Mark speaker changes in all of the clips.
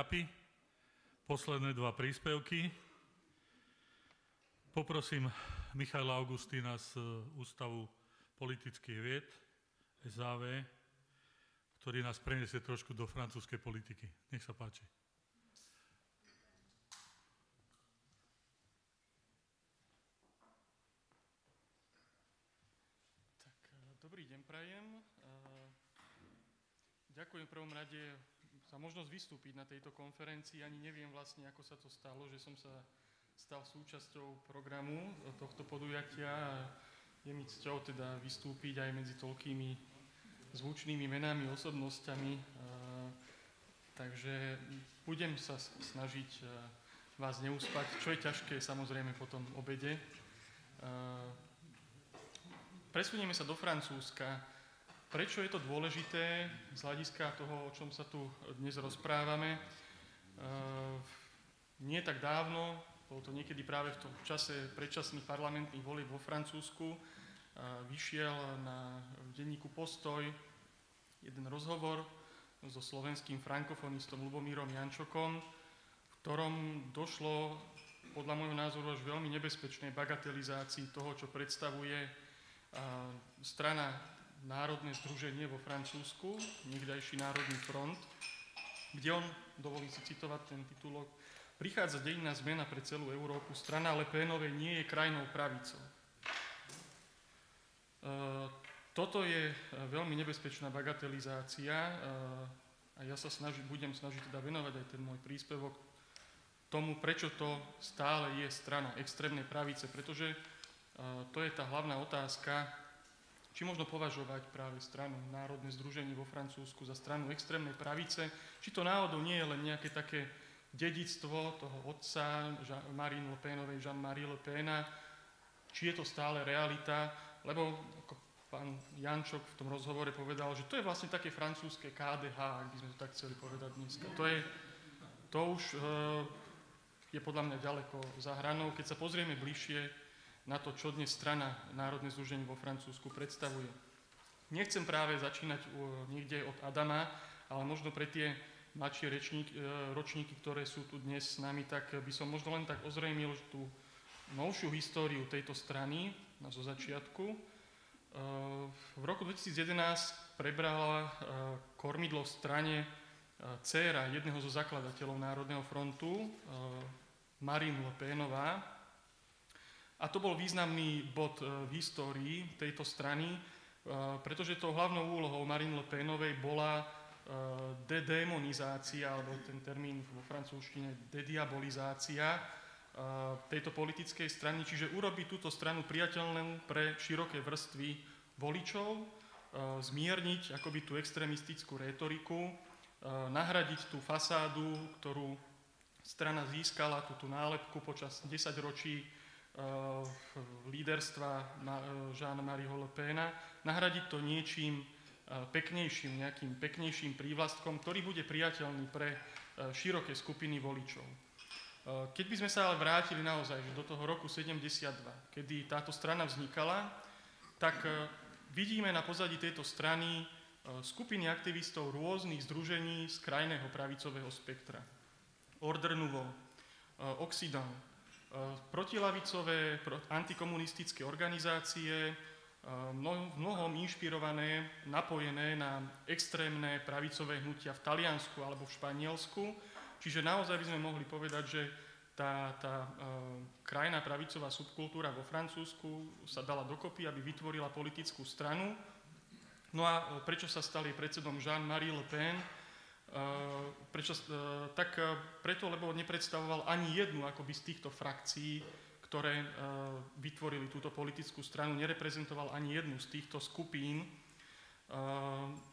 Speaker 1: etapy, posledné dva príspevky. Poprosím Michaila Augustína z Ústavu politických vied, SAV, ktorý nás preniesie trošku do francúzskej politiky. Nech sa páči.
Speaker 2: Dobrý deň prajem. Ďakujem v prvom rade za možnosť vystúpiť na tejto konferencii. Ani neviem vlastne, ako sa to stalo, že som sa stal súčasťou programu tohto podujatia. Je mi cťou teda vystúpiť aj medzi toľkými zvučnými menami, osobnosťami. Takže budem sa snažiť vás neuspať, čo je ťažké samozrejme po tom obede. Presunieme sa do Francúzska. Prečo je to dôležité z hľadiska toho, o čom sa tu dnes rozprávame? Nie tak dávno, bolo to niekedy práve v tom čase predčasných parlamentných volieb vo Francúzsku, vyšiel na denníku Postoj jeden rozhovor so slovenským frankofonistom Ľubomírom Jančokom, v ktorom došlo podľa môjho názoru až veľmi nebezpečnej bagatelizácii toho, čo predstavuje strana Národné združenie vo Francúzsku, niekdajší Národný front, kde on, dovolím si citovať ten titulok, prichádza dejinná zmena pre celú Európu, strana Le Penovej nie je krajnou pravicou. Toto je veľmi nebezpečná bagatelizácia a ja sa budem snažiť teda venovať aj ten môj príspevok tomu, prečo to stále je strana extrémnej pravice, pretože to je tá hlavná otázka, či možno považovať práve stranu Národné združenie vo Francúzsku za stranu extrémnej pravice, či to náhodou nie je len nejaké také dedičstvo toho otca Marine Le Penovej, Jean-Marie Le Pena, či je to stále realita, lebo ako pán Jančok v tom rozhovore povedal, že to je vlastne také francúzske KDH, ak by sme to tak chceli povedať dneska. To už je podľa mňa ďaleko za hranou, keď sa pozrieme bližšie na to, čo dnes strana Národné združenie vo Francúzsku predstavuje. Nechcem práve začínať niekde od Adama, ale možno pre tie mladšie ročníky, ktoré sú tu dnes s nami, tak by som možno len tak ozrejmil tú novšiu históriu tejto strany zo začiatku. V roku 2011 prebrala kormidlo v strane dcéra jedného zo zakladateľov Národného frontu, Marine Le Penová. A to bol významný bod v histórii tejto strany, pretože tou hlavnou úlohou Marine Le Penovej bola dedemonizácia, alebo ten termín vo francúzštine dediabolizácia tejto politickej strany, čiže urobiť túto stranu priateľnú pre široké vrstvy voličov, zmierniť akoby tú extrémistickú rétoriku, nahradiť tú fasádu, ktorú strana získala, tú nálepku počas 10 ročí líderstva Jean-Marie Le Pena, nahradiť to niečím peknejším, nejakým peknejším prívlastkom, ktorý bude priateľný pre široké skupiny voličov. Keď by sme sa ale vrátili naozaj do toho roku 72, kedy táto strana vznikala, tak vidíme na pozadí tejto strany skupiny aktivistov rôznych združení z krajného pravicového spektra. Ordre Nouveau, Occident, protilavicové, antikomunistické organizácie, mnohom inšpirované, napojené na extrémne pravicové hnutia v Taliansku alebo v Španielsku. Čiže naozaj by sme mohli povedať, že tá krajná pravicová subkultúra vo Francúzsku sa dala dokopy, aby vytvorila politickú stranu. No a prečo sa stal jej predsedom Jean-Marie Le Pen? Preto, lebo nepredstavoval ani jednu akoby z týchto frakcií, ktoré vytvorili túto politickú stranu, nereprezentoval ani jednu z týchto skupín.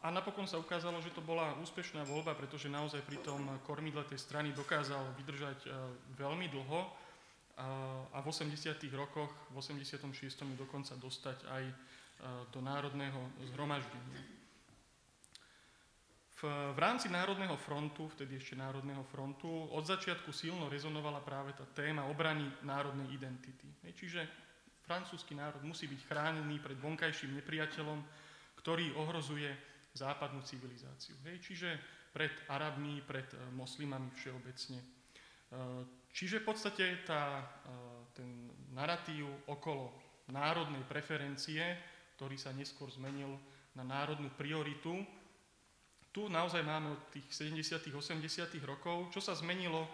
Speaker 2: A napokon sa ukázalo, že to bola úspešná voľba, pretože naozaj pri tom kormidle tej strany dokázal vydržať veľmi dlho a v 80. rokoch, v 86. dokonca dostať aj do Národného zhromaždenia. V rámci Národného frontu, vtedy ešte Národného frontu, od začiatku silno rezonovala práve tá téma obrany národnej identity. Čiže francúzsky národ musí byť chránený pred vonkajším nepriateľom, ktorý ohrozuje západnú civilizáciu. Čiže pred Arabmi, pred moslimami všeobecne. Čiže v podstate ten naratív okolo národnej preferencie, ktorý sa neskôr zmenil na národnú prioritu, tu naozaj máme od tých 70. 80. rokov. Čo sa zmenilo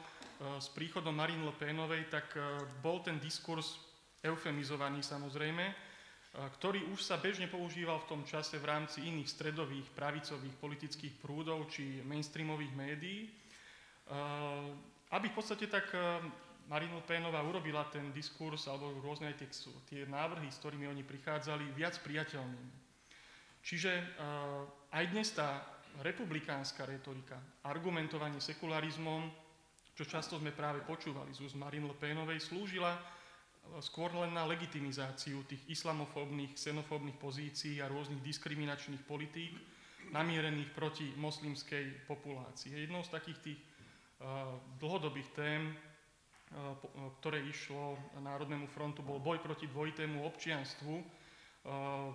Speaker 2: s príchodom Marine Le Penovej, tak bol ten diskurs eufemizovaný samozrejme, ktorý už sa bežne používal v tom čase v rámci iných stredových, pravicových politických prúdov či mainstreamových médií, aby v podstate tak Marine Le Penová urobila ten diskurs alebo rôzne tie návrhy, s ktorými oni prichádzali, viac priateľnými. Čiže aj dnes tá republikánska retorika, argumentovanie sekularizmom, čo často sme práve počúvali z úst Marine Le Penovej, slúžila skôr len na legitimizáciu tých islamofóbnych, xenofóbnych pozícií a rôznych diskriminačných politík namierených proti moslimskej populácii. Jednou z takých tých dlhodobých tém, ktoré išlo Národnému frontu, bol boj proti dvojitému občianstvu,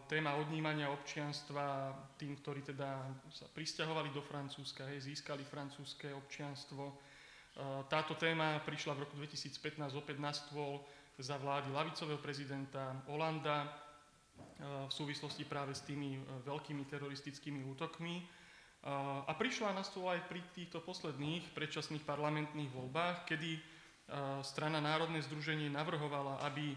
Speaker 2: téma odnímania občianstva tým, ktorí teda sa prisťahovali do Francúzska, získali francúzske občianstvo. Táto téma prišla v roku 2015 opäť na stôl za vlády ľavicového prezidenta Hollanda v súvislosti práve s tými veľkými teroristickými útokmi. A prišla na stôl aj pri týchto posledných predčasných parlamentných voľbách, kedy strana Národné združenie navrhovala, aby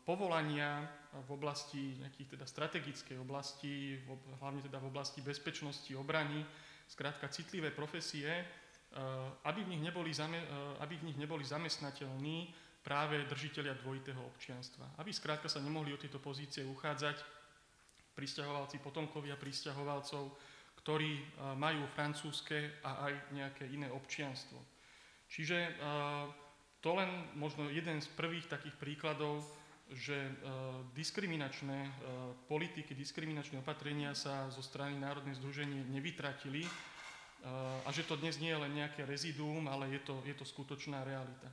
Speaker 2: povolania v oblasti nejakých teda strategickej oblasti, hlavne teda v oblasti bezpečnosti, obrany, skrátka citlivé profesie, aby v nich neboli zamestnateľní práve držitelia dvojitého občianstva. Aby skrátka sa nemohli o tieto pozície uchádzať prisťahovalci, potomkovia prisťahovalcov, ktorí majú francúzske a aj nejaké iné občianstvo. Čiže to len možno jeden z prvých takých príkladov, že diskriminačné politiky, diskriminačné opatrenia sa zo strany Národné združenie nevytratili a že to dnes nie je len nejaké reziduum, ale je to skutočná realita.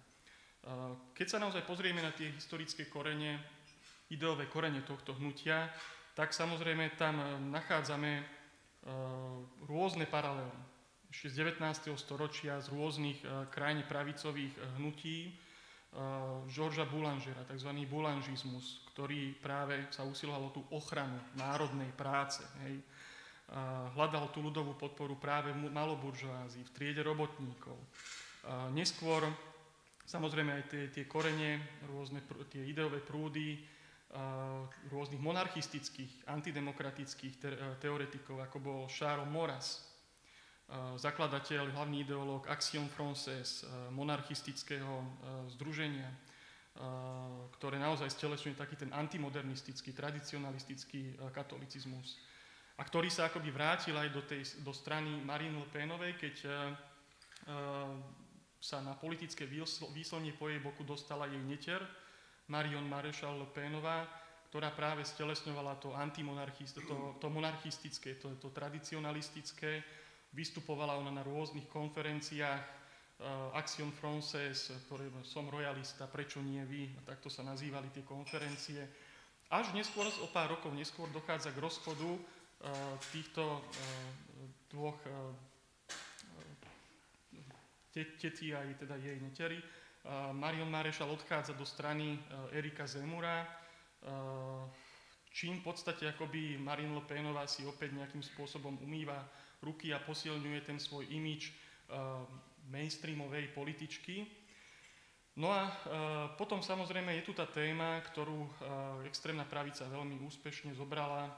Speaker 2: Keď sa naozaj pozrieme na tie historické korene, ideové korene tohto hnutia, tak samozrejme tam nachádzame rôzne paralely. Ešte z 19. storočia z rôznych krajne pravicových hnutí Georgesa Boulangera, tzv. Boulangizmus, ktorý práve sa usiloval o tú ochranu národnej práce. Hľadal tú ľudovú podporu práve v maloburžoázii, v triede robotníkov. Neskôr samozrejme aj tie korene, rôzne tie ideové prúdy rôznych monarchistických, antidemokratických teoretikov, ako bol Charles Maurras, zakladateľ, hlavný ideológ Action Française, monarchistického združenia, ktoré naozaj stelesňuje taký ten antimodernistický, tradicionalistický katolicizmus. A ktorý sa akoby vrátil aj do strany Marine Le Penovej, keď sa na politické výslnie po jej boku dostala jej netier, Marion Maréchal Le Penová, ktorá práve stelesňovala to to monarchistické, to tradicionalistické. Vystupovala ona na rôznych konferenciách Action Française, ktoré som royalista, prečo nie vy, a takto sa nazývali tie konferencie. Až neskôr, o pár rokov neskôr, dochádza k rozchodu týchto dvoch tety aj teda jej netery. Marion Maréchal odchádza do strany Erika Zemmoura, čím v podstate akoby Marine Le Penová si opäť nejakým spôsobom umýva ruky a posilňuje ten svoj imidž mainstreamovej političky. No a potom samozrejme je tu tá téma, ktorú extrémna pravica veľmi úspešne zobrala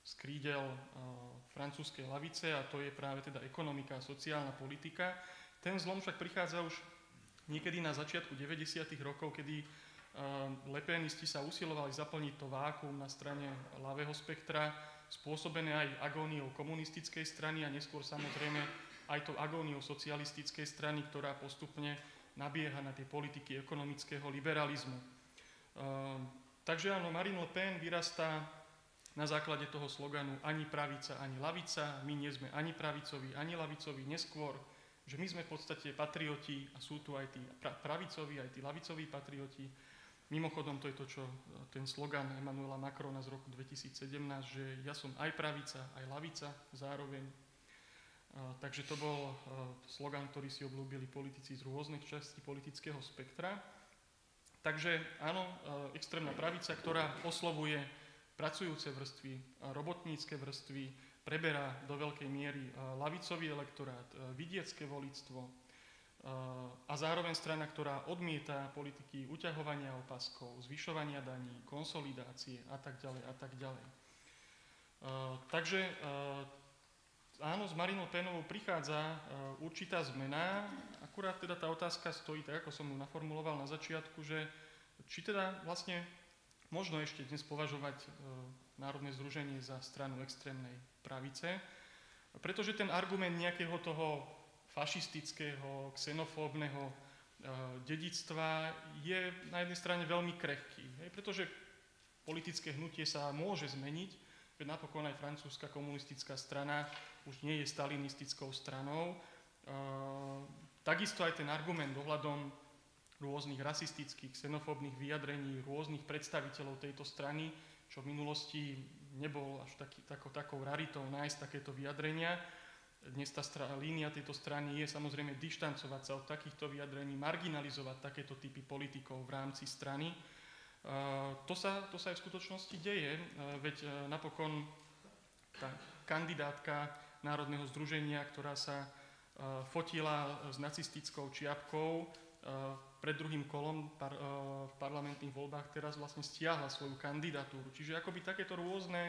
Speaker 2: z krídel francúzskej ľavice, a to je práve teda ekonomika a sociálna politika. Ten zlom však prichádza už niekedy na začiatku 90. rokov, kedy lepenisti sa usilovali zaplniť to vákuum na strane ľavého spektra, spôsobené aj agóniou komunistickej strany a neskôr samozrejme aj to agóniou socialistickej strany, ktorá postupne nabieha na tie politiky ekonomického liberalizmu. Takže áno, Marine Le Pen vyrastá na základe toho sloganu ani pravica, ani lavica. My nie sme ani pravicoví, ani lavicoví. Neskôr, že my sme v podstate patrioti a sú tu aj tí pravicoví, aj tí lavicoví patrioti. Mimochodom, to je to, čo ten slogan Emmanuela Macrona z roku 2017, že ja som aj pravica, aj lavica zároveň. Takže to bol slogan, ktorý si obľúbili politici z rôznych častí politického spektra. Takže áno, extrémna pravica, ktorá oslovuje pracujúce vrstvy, robotnícke vrstvy, preberá do veľkej miery ľavicový elektorát, vidiecké voľictvo a zároveň strana, ktorá odmieta politiky uťahovania opaskov, zvyšovania daní, konsolidácie a tak ďalej a tak ďalej. Takže áno, s Marine Le Penovou prichádza určitá zmena, akurát teda tá otázka stojí tak, ako som ju naformuloval na začiatku, že či teda vlastne možno ešte dnes považovať Národné združenie za stranu extrémnej pravice, pretože ten argument nejakého toho fašistického, xenofóbneho dedičstva je na jednej strane veľmi krehký, pretože politické hnutie sa môže zmeniť, veď napokon aj francúzska komunistická strana už nie je stalinistickou stranou. Takisto aj ten argument ohľadom rôznych rasistických, xenofóbnych vyjadrení rôznych predstaviteľov tejto strany, čo v minulosti nebol až takou raritou nájsť takéto vyjadrenia. Dnes tá línia tejto strany je samozrejme dištancovať sa od takýchto vyjadrení, marginalizovať takéto typy politikov v rámci strany. To sa aj v skutočnosti deje, veď napokon tá kandidátka Národného združenia, ktorá sa fotila s nacistickou čiapkou pred druhým kolom v parlamentných voľbách, teraz vlastne stiahla svoju kandidatúru. Čiže akoby takéto rôzne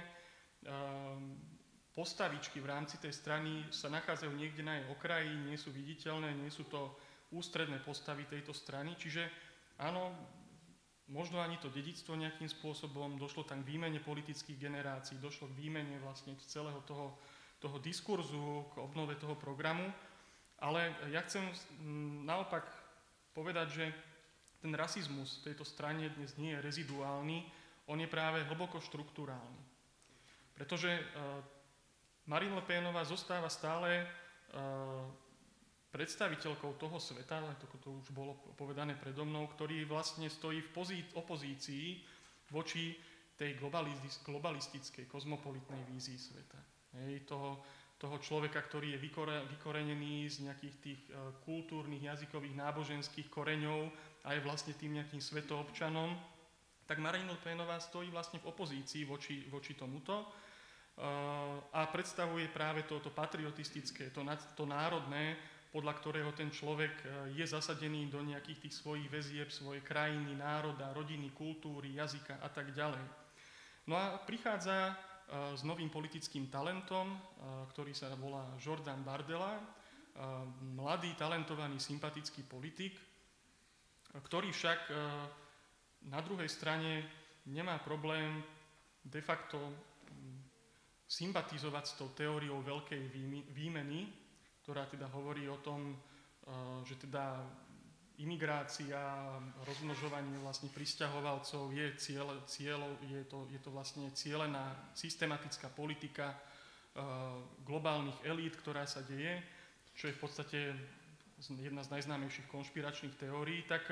Speaker 2: postavičky v rámci tej strany sa nachádzajú niekde na jej okraji, nie sú viditeľné, nie sú to ústredné postavy tejto strany. Čiže áno, možno ani to dedičstvo nejakým spôsobom, došlo tam k výmene politických generácií, došlo k výmene vlastne celého toho diskurzu, k obnove toho programu, ale ja chcem naopak povedať, že ten rasizmus v tejto strane dnes nie je reziduálny, on je práve hlboko štruktúrálny. Pretože Marine Le Penová zostáva stále predstaviteľkou toho sveta, to už bolo povedané predo mnou, ktorý vlastne stojí v opozícii voči tej globalistickej, kozmopolitnej vízii sveta. Toho človeka, ktorý je vykorenený z nejakých tých kultúrnych, jazykových, náboženských koreňov a je vlastne tým nejakým svetoobčanom, tak Marine Le Penová stojí vlastne v opozícii voči tomuto a predstavuje práve to patriotistické, to národné, podľa ktorého ten človek je zasadený do nejakých tých svojich väzieb, svojej krajiny, národa, rodiny, kultúry, jazyka a tak ďalej. No a prichádza s novým politickým talentom, ktorý sa volá Jordan Bardella, mladý, talentovaný, sympatický politik, ktorý však na druhej strane nemá problém de facto sympatizovať s tou teóriou veľkej výmeny, ktorá teda hovorí o tom, že teda imigrácia, rozmnožovanie vlastne prisťahovalcov je je to vlastne cielená systematická politika globálnych elít, ktorá sa deje, čo je v podstate jedna z najznámejších konšpiračných teórií, tak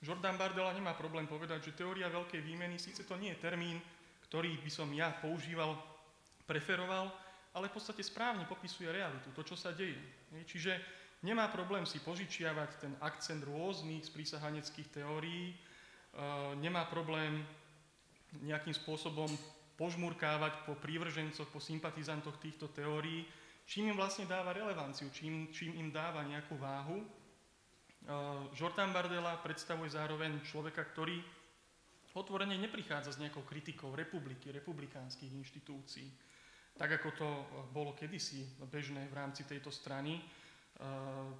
Speaker 2: Jordan Bardella nemá problém povedať, že teória veľkej výmeny, síce to nie je termín, ktorý by som ja používal, preferoval, ale v podstate správne popisuje realitu, to, čo sa deje. Čiže nemá problém si požičiavať ten akcent rôznych sprísahaneckých teórií, nemá problém nejakým spôsobom požmurkávať po prívržencoch, po sympatizantoch týchto teórií, čím im vlastne dáva relevanciu, čím im dáva nejakú váhu. Jordan Bardella predstavuje zároveň človeka, ktorý otvorene neprichádza s nejakou kritikou republiky, republikánskych inštitúcií, tak ako to bolo kedysi bežné v rámci tejto strany.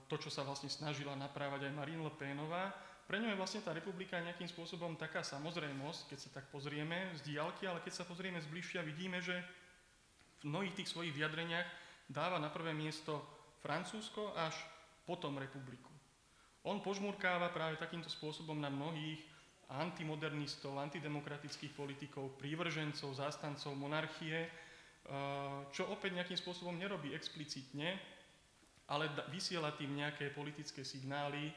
Speaker 2: To, čo sa vlastne snažila naprávať aj Marine Le Penová. Pre ňu je vlastne tá republika nejakým spôsobom taká samozrejmosť, keď sa tak pozrieme z diaľky, ale keď sa pozrieme zbližšia, vidíme, že v mnohých tých svojich vyjadreniach dáva na prvé miesto Francúzsko až potom republiku. On požmurkáva práve takýmto spôsobom na mnohých antimodernistov, antidemokratických politikov, prívržencov, zástancov monarchie, čo opäť nejakým spôsobom nerobí explicitne, ale vysiela tým nejaké politické signály,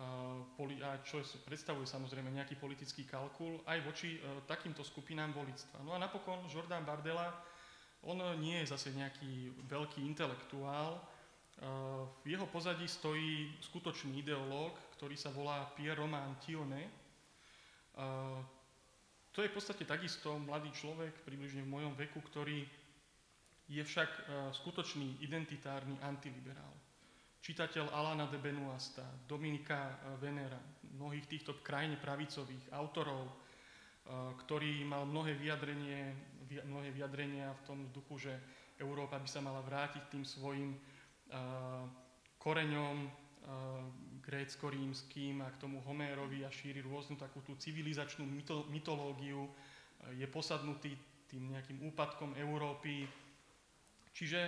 Speaker 2: a čo predstavuje samozrejme nejaký politický kalkul aj voči takýmto skupinám voličstva. No a napokon Jordan Bardella On nie je zase nejaký veľký intelektuál. V jeho pozadí stojí skutočný ideológ, ktorý sa volá Pierre-Romain Thionnet. To je v podstate takisto mladý človek, približne v mojom veku, ktorý je však skutočný identitárny antiliberál. Čitateľ Alana de Benoista, Dominika Venera, mnohých týchto krajne pravicových autorov, ktorý mal mnohé vyjadrenia v tom duchu, že Európa by sa mala vrátiť tým svojim koreňom grécko-rímským a k tomu Homérovi a šíri rôznu takú tú civilizačnú mytológiu, je posadnutý tým nejakým úpadkom Európy. Čiže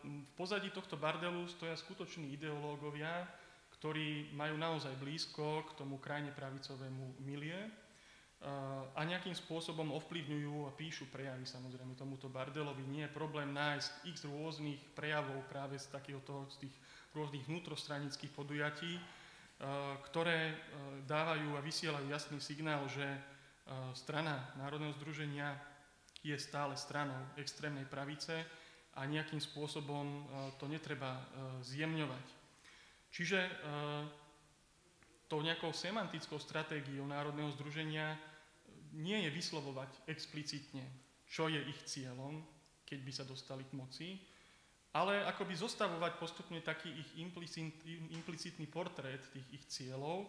Speaker 2: v pozadí tohto bardelu stoja skutoční ideológovia, ktorí majú naozaj blízko k tomu krajne pravicovému milie a nejakým spôsobom ovplyvňujú a píšu prejavy samozrejme tomuto bardelovi. Nie je problém nájsť x rôznych prejavov práve z tých rôznych vnútrostranických podujatí, ktoré dávajú a vysielajú jasný signál, že strana Národného združenia je stále stranou extrémnej pravice a nejakým spôsobom to netreba zjemňovať. Čiže tou nejakou semantickou stratégiou Národného združenia nie je vyslovovať explicitne, čo je ich cieľom, keď by sa dostali k moci, ale akoby zostavovať postupne taký ich implicitný portrét tých ich cieľov,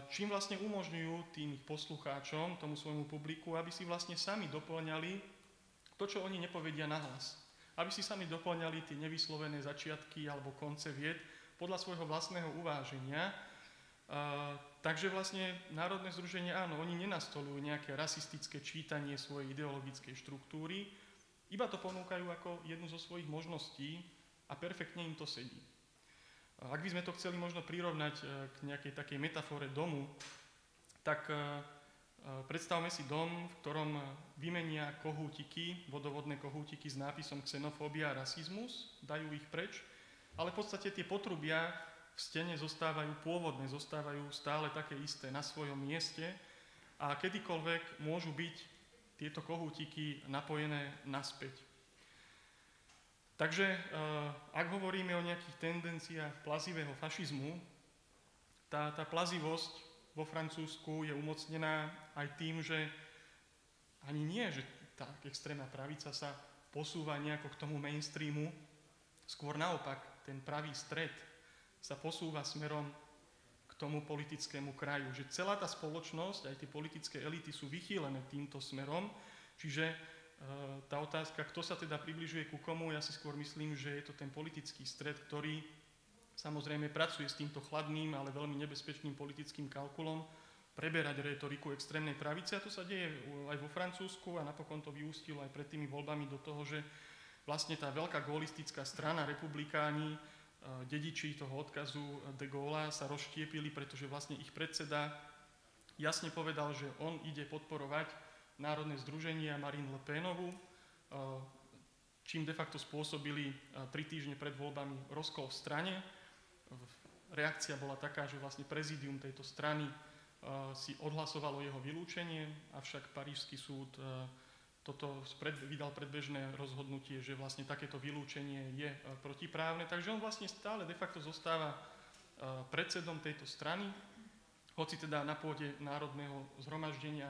Speaker 2: čím vlastne umožňujú tým ich poslucháčom, tomu svojmu publiku, aby si vlastne sami doplňali to, čo oni nepovedia nahlas. Aby si sami doplňali tie nevyslovené začiatky alebo konce vied podľa svojho vlastného uváženia. Takže vlastne Národné združenie, áno, oni nenastolujú nejaké rasistické čítanie svojej ideologickej štruktúry, iba to ponúkajú ako jednu zo svojich možností a perfektne im to sedí. Ak by sme to chceli možno prirovnať k nejakej takej metafore domu, tak predstavme si dom, v ktorom vymenia kohútiky, vodovodné kohútiky s nápisom xenofóbia a rasizmus, dajú ich preč, ale v podstate tie potrubia v stene zostávajú stále také isté na svojom mieste a kedykoľvek môžu byť tieto kohútiky napojené naspäť. Takže ak hovoríme o nejakých tendenciách plazivého fašizmu, tá plazivosť vo Francúzsku je umocnená aj tým, že ani nie, že tá extrémna pravica sa posúva nejako k tomu mainstreamu, skôr naopak, ten pravý stred sa posúva smerom k tomu politickému kraju. Že celá tá spoločnosť, aj tie politické elity sú vychýlené týmto smerom, čiže tá otázka, kto sa teda približuje ku komu, ja si skôr myslím, že je to ten politický stred, ktorý samozrejme pracuje s týmto chladným, ale veľmi nebezpečným politickým kalkulom, preberať retoriku extrémnej pravice a to sa deje aj vo Francúzsku a napokon to vyústilo aj pred tými voľbami do toho, že vlastne tá veľká gaullistická strana, republikáni, dediči toho odkazu de Gaulle'a sa rozštiepili, pretože vlastne ich predseda jasne povedal, že on ide podporovať Národné združenie a Marine Le Penovu, čím de facto spôsobili 3 týždne pred voľbami rozkol v strane. Reakcia bola taká, že vlastne prezidium tejto strany si odhlasovalo jeho vylúčenie, avšak Parížský súd vydal predbežné rozhodnutie, že vlastne takéto vylúčenie je protiprávne. Takže on vlastne stále de facto zostáva predsedom tejto strany, hoci teda na pôde Národného zhromaždenia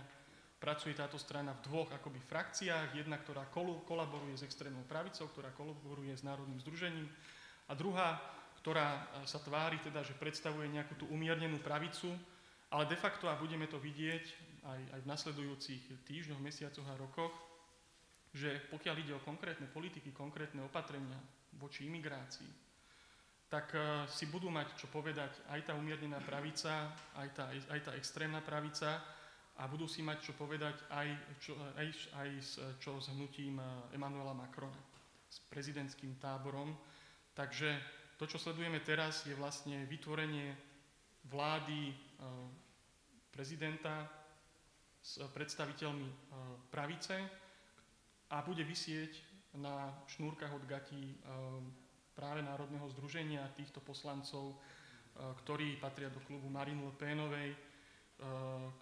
Speaker 2: pracuje táto strana v dvoch akoby frakciách. Jedna, ktorá kolaboruje s extrémnou pravicou, ktorá kolaboruje s Národným združením a druhá, ktorá sa tvári teda, že predstavuje nejakú tú umiernenú pravicu, ale de facto, a budeme to vidieť aj v nasledujúcich týždňoch, mesiacoch a rokoch, že pokiaľ ide o konkrétne politiky, konkrétne opatrenia voči imigrácii, tak si budú mať čo povedať aj tá umiernená pravica, aj tá extrémna pravica a budú si mať čo povedať aj s hnutím Emmanuela Macrona, s prezidentským táborom. Takže to, čo sledujeme teraz, je vlastne vytvorenie vlády prezidenta s predstaviteľmi pravice, a bude visieť na šnúrkach od gatí práve Národného združenia týchto poslancov, ktorí patria do klubu Marine Le Penovej,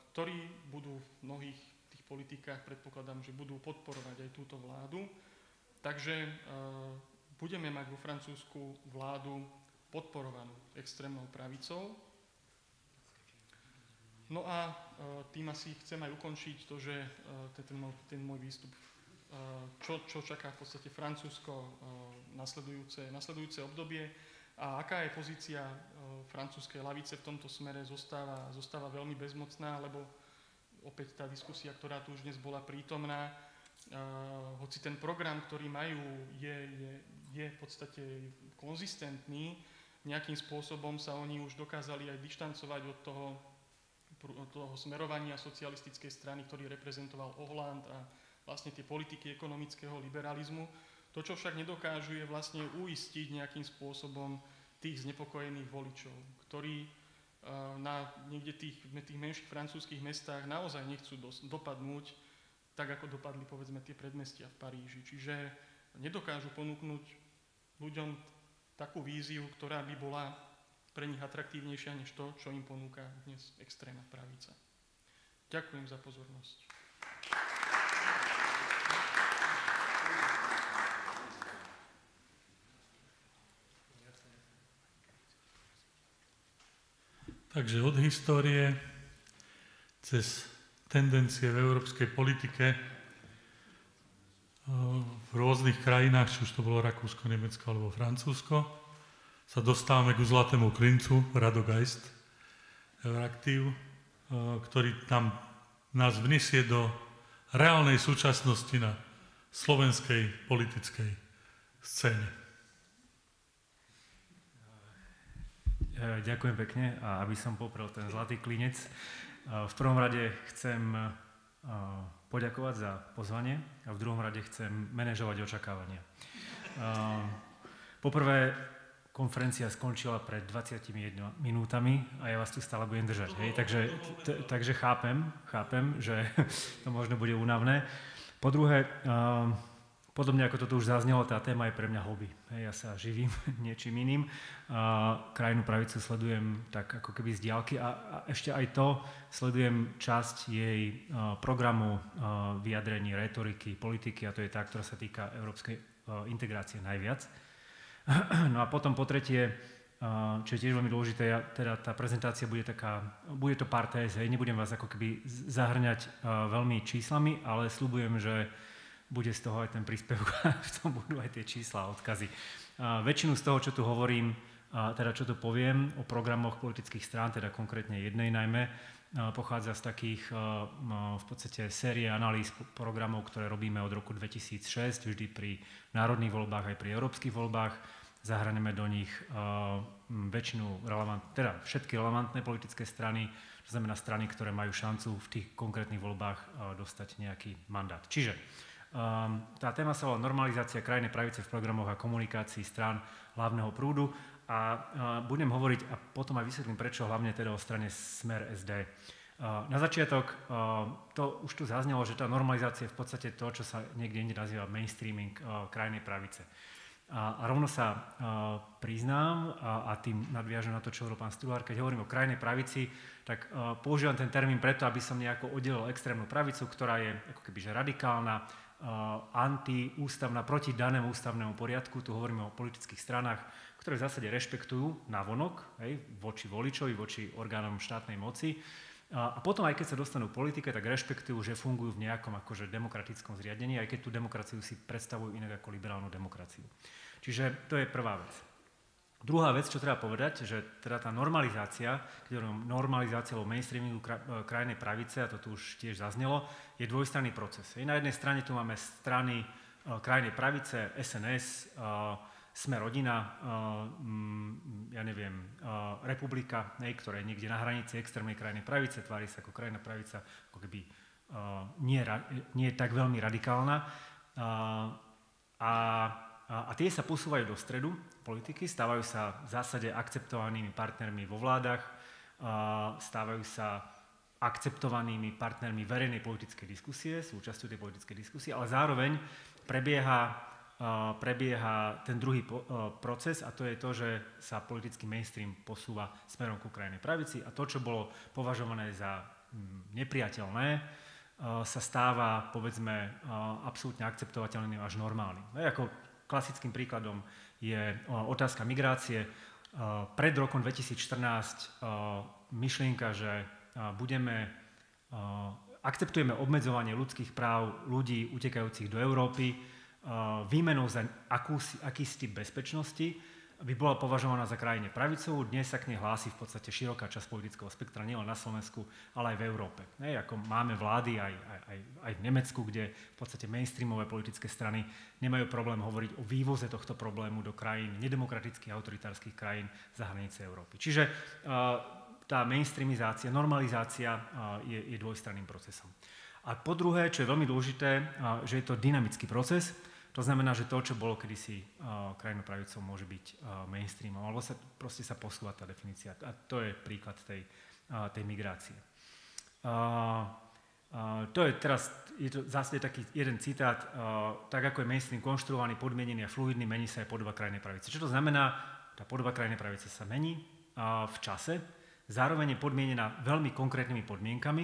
Speaker 2: ktorí budú v mnohých tých politikách predpokladám, že budú podporovať aj túto vládu. Takže budeme mať vo Francúzsku vládu podporovanú extrémnou pravicou. No a tým asi chcem aj ukončiť to, že ten môj výstup, čo čaká v podstate Francúzsko nasledujúce obdobie a aká je pozícia francúzskej ľavice v tomto smere, zostáva veľmi bezmocná, lebo opäť tá diskusia, ktorá tu už dnes bola prítomná, hoci ten program, ktorý majú, je v podstate konzistentný, nejakým spôsobom sa oni už dokázali aj dištancovať od toho smerovania socialistickej strany, ktorý reprezentoval Hollande a vlastne tie politiky ekonomického liberalizmu. To, čo však nedokážu, je vlastne uistiť nejakým spôsobom tých znepokojených voličov, ktorí niekde v tých menších francúzskych mestách naozaj nechcú dopadnúť tak, ako dopadli povedzme tie predmestia v Paríži. Čiže nedokážu ponúknuť ľuďom takú víziu, ktorá by bola pre nich atraktívnejšia než to, čo im ponúka dnes extrémna pravica. Ďakujem za pozornosť.
Speaker 1: Takže od histórie cez tendencie v európskej politike v rôznych krajinách, či už to bolo Rakúsko, Nemecko alebo Francúzsko, sa dostávame ku zlatému klincu, Radogeist, Euraktiv, ktorý nás vnesie do reálnej súčasnosti na slovenskej politickej scéne.
Speaker 3: Ďakujem pekne a aby som poprel ten zlatý klinec, v prvom rade chcem poďakovať za pozvanie a v druhom rade chcem manažovať očakávania. Poprvé, konferencia skončila pred 21 minútami a ja vás tu stále budem držať. Hej? Takže chápem, že to možno bude únavné. Po druhé, podobne ako to tu už zaznelo, tá téma je pre mňa hobby. Hej? Ja sa živím niečím iným. Krajnú pravicu sledujem tak ako keby z diaľky a ešte aj to sledujem časť jej programu, vyjadrení, retoriky, politiky a to je tá, ktorá sa týka európskej integrácie najviac. No a potom po tretie, čo je tiež veľmi dôležité, teda tá prezentácia bude to pár téz, hej, nebudem vás ako keby zahrňať veľmi číslami, ale sľubujem, že bude z toho aj ten príspevok a v tom budú aj tie čísla a odkazy. Väčšinu z toho, čo tu hovorím, teda čo tu poviem o programoch politických strán, teda konkrétne jednej najmä, pochádza z takých v podstate série analýz programov, ktoré robíme od roku 2006, vždy pri národných voľbách aj pri európskych voľbách. Zahrneme do nich všetky relevantné politické strany, to znamená strany, ktoré majú šancu v tých konkrétnych voľbách dostať nejaký mandát. Čiže tá téma sa volá normalizácia krajnej pravice v programoch a komunikácii strán hlavného prúdu a budem hovoriť a potom aj vysvetlím, prečo hlavne teda o strane Smer SD. Na začiatok, to už tu zaznelo, že tá normalizácia je v podstate to, čo sa niekde nazýva mainstreaming krajnej pravice. A rovno sa priznám a tým nadviažem na to, čo hovoril pán Strúhar, keď hovorím o krajnej pravici, tak používam ten termín preto, aby som nejako oddelil extrémnu pravicu, ktorá je ako keby že radikálna, antiústavná, proti danému ústavnému poriadku. Tu hovoríme o politických stranách, ktoré v zásade rešpektujú navonok, voči voličovi, voči orgánom štátnej moci. A potom, aj keď sa dostanú v politike, tak rešpektujú, že fungujú v nejakom akože demokratickom zriadení, aj keď tú demokraciu si predstavujú inak ako liberálnu demokraciu. Čiže to je prvá vec. Druhá vec, čo treba povedať, že teda tá normalizácia, keď hovorím normalizácia alebo mainstreamingu krajnej pravice, a to tu už tiež zaznelo, je dvojstranný proces. Na jednej strane tu máme strany krajnej pravice, SNS, Sme rodina, Republika, ktorá je niekde na hranici extrémnej krajnej pravice, tvári sa ako krajná pravica, ako keby nie je tak veľmi radikálna. A tie sa posúvajú do stredu politiky, stávajú sa v zásade akceptovanými partnermi vo vládach, stávajú sa akceptovanými partnermi verejnej politickej diskusie, súčasťou tej politickej diskusie, ale zároveň prebieha ten druhý proces a to je to, že sa politický mainstream posúva smerom ku krajnej pravici a to, čo bolo považované za nepriateľné sa stáva, povedzme, absolútne akceptovateľným až normálnym. Ako klasickým príkladom je otázka migrácie. Pred rokom 2014 myšlienka, že akceptujeme obmedzovanie ľudských práv ľudí utekajúcich do Európy výmenou za akýsi typ bezpečnosti, by bola považovaná za krajine pravicovú. Dnes sa k nej hlási v podstate široká časť politického spektra, nielen na Slovensku, ale aj v Európe. Ako máme vlády aj v Nemecku, kde v podstate mainstreamové politické strany nemajú problém hovoriť o vývoze tohto problému do krajín, nedemokratických autoritárskych krajín za hranice Európy. Čiže tá mainstreamizácia, normalizácia je dvojstranným procesom. A po druhé, čo je veľmi dôležité, že je to dynamický proces. To znamená, že to, čo bolo kedysi krajinopravicou, môže byť mainstreamom, alebo proste sa posúva tá definícia. A to je príklad tej migrácie. To je teraz, je to zase taký jeden citát, tak ako je mainstream konštruovaný, podmienený a fluidný, mení sa aj podoba krajnej pravice. Čo to znamená? Tá podoba krajnej pravice sa mení v čase, zároveň je podmienená veľmi konkrétnymi podmienkami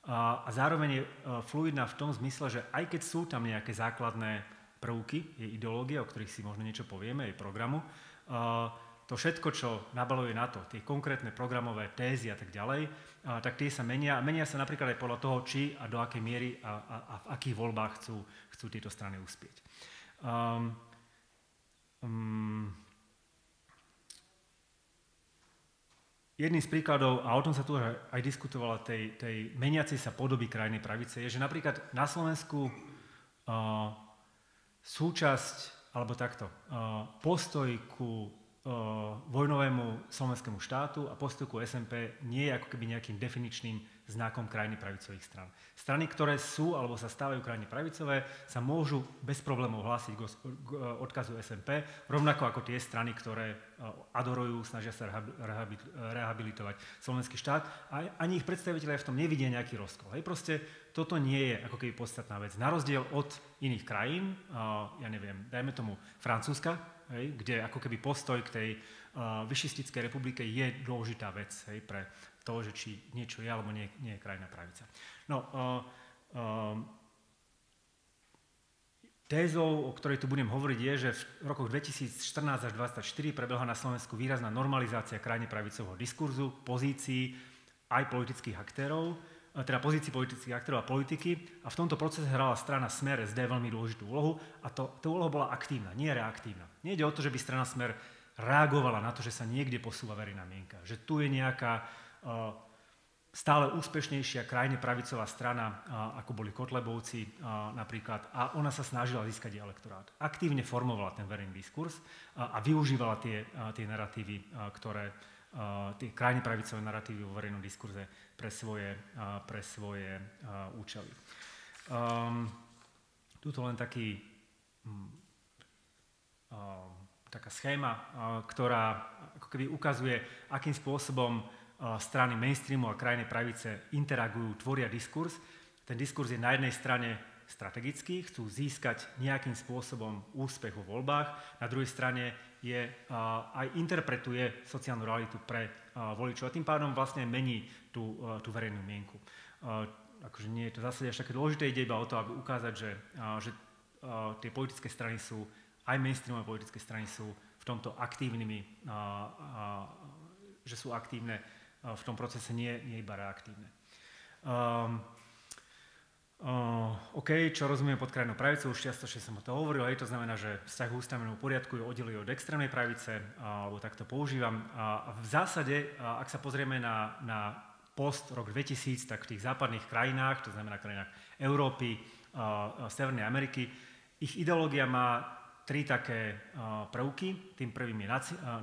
Speaker 3: a zároveň je fluidná v tom zmysle, že aj keď sú tam nejaké základné prvky, je ideológia, o ktorých si možno niečo povieme, je programu. To všetko, čo nabaluje na to, tie konkrétne programové tézy a tak ďalej, tak tie sa menia. Menia sa napríklad aj podľa toho, či a do akej miery a v akých voľbách chcú tieto strany uspieť. Jedným z príkladov, a o tom sa tu aj diskutovalo, tej meniacej sa podoby krajnej pravice, je, že napríklad na Slovensku súčasť, alebo takto, postoj ku vojnovému slovenskému štátu a postoj ku SNP nie je ako keby nejakým definičným znakom krajiny pravicových stran. Strany, ktoré sú alebo sa stávajú krajine pravicové, sa môžu bez problémov hlásiť k odkazu SNP, rovnako ako tie strany, ktoré adorujú, snažia sa rehabilitovať slovenský štát a ani ich predstavitelia v tom nevidia nejaký rozkol. Hej, proste toto nie je ako keby podstatná vec. Na rozdiel od iných krajín, ja neviem, dajme tomu Francúzska, hej, kde ako keby postoj k tej vyšistickej republike je dôležitá vec, hej, pre to, že či niečo je alebo nie je krajná pravica. No, tézou, o ktorej tu budem hovoriť, je, že v rokoch 2014 až 2024 prebehla na Slovensku výrazná normalizácia krajne pravicového diskurzu, pozícií aj politických aktérov, teda pozícií politických aktérov a politiky. A v tomto procese hrala strana Smer SD veľmi dôležitú úlohu a tá úloha bola aktívna, nie reaktívna. Nejde o to, že by strana Smer reagovala na to, že sa niekde posúva verejná mienka, že tu je nejaká stále úspešnejšia krajne pravicová strana, ako boli Kotlebovci napríklad, a ona sa snažila získať elektorát. Aktívne formovala ten verejný diskurs a využívala tie naratívy, tie krajne pravicové naratívy vo verejnom diskurze pre svoje účely. Tuto len taká schéma, ktorá ako keby ukazuje, akým spôsobom strany mainstreamu a krajnej pravice interagujú, tvoria diskurs. Ten diskurs je na jednej strane strategický, chcú získať nejakým spôsobom úspech vo voľbách, na druhej strane aj interpretuje sociálnu realitu pre voličov a tým pádom vlastne mení tú verejnú mienku. Akože nie je to zase až také dôležité, ide iba o to, aby ukázať, že tie politické strany sú, aj mainstreamové politické strany sú v tomto aktívnymi, že sú aktívne v tom procese, nie iba reaktívne. OK, čo rozumieme pod krajnou pravicou, už čiastočne som o to hovoril, to znamená, že vzťah k ústavnému poriadku je oddelený od extrémnej pravice, alebo takto používam. A v zásade, ak sa pozrieme na post rok 2000, tak v tých západných krajinách, to znamená krajinách Európy, Severnej Ameriky, ich ideológia má tri také prvky. Tým prvým je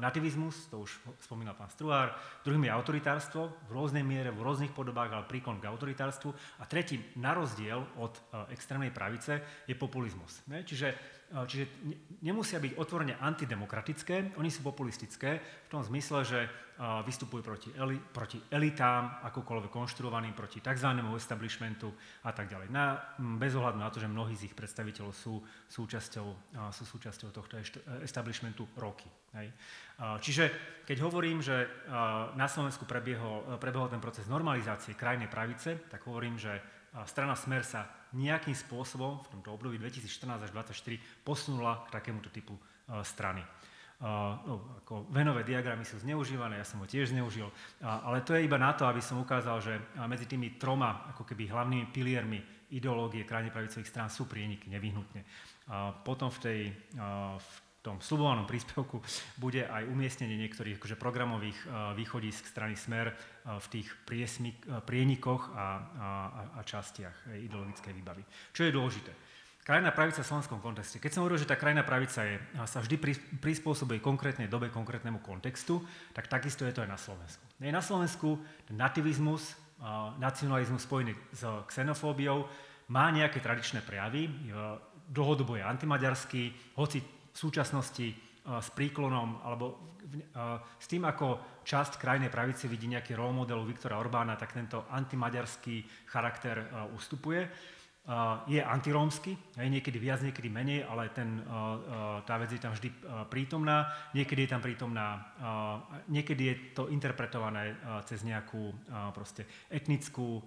Speaker 3: nativizmus, to už spomínal pán Struhár, druhým je autoritárstvo v rôznej miere, v rôznych podobách, ale príklon k autoritárstvu. A tretím, na rozdiel od extrémnej pravice, je populizmus. Čiže nemusia byť otvorene antidemokratické, oni sú populistické v tom zmysle, že vystupujú proti elitám, akokoľvek konštruovaným, proti tzv. Establishmentu a tak ďalej. Bez ohľadu na to, že mnohí z ich predstaviteľov sú súčasťou tohto establishmentu roky. Hej. Čiže keď hovorím, že na Slovensku prebehol ten proces normalizácie krajnej pravice, tak hovorím, že strana Smer sa nejakým spôsobom v tomto období 2014 až 2024 posunula k takémuto typu strany. Ako venové diagramy sú zneužívané, ja som ho tiež zneužil, ale to je iba na to, aby som ukázal, že medzi tými troma ako keby hlavnými piliermi ideológie krajne pravicových strán sú prieniky nevyhnutne. Potom v tom sľubovanom príspevku bude aj umiestnenie niektorých akože programových východísk strany Smer v tých prienikoch a častiach ideologickej výbavy. Čo je dôležité? Krajná pravica v slovenskom kontexte. Keď som hovoril, že tá krajná pravica sa vždy prispôsobuje konkrétnej dobe, konkrétnemu kontextu, tak takisto je to aj na Slovensku. Na Slovensku ten nativizmus, nacionalizmus spojený s xenofóbiou má nejaké tradičné prejavy, dlhodobo je antimaďarský, hoci v súčasnosti s príklonom alebo s tým, ako časť krajnej pravice vidí nejaký role modelu Viktora Orbána, tak tento antimaďarský charakter ustupuje. Je antirómsky, niekedy viac, niekedy menej, ale tá vec je tam vždy prítomná. Niekedy je tam prítomná, niekedy je to interpretované cez nejakú proste etnickú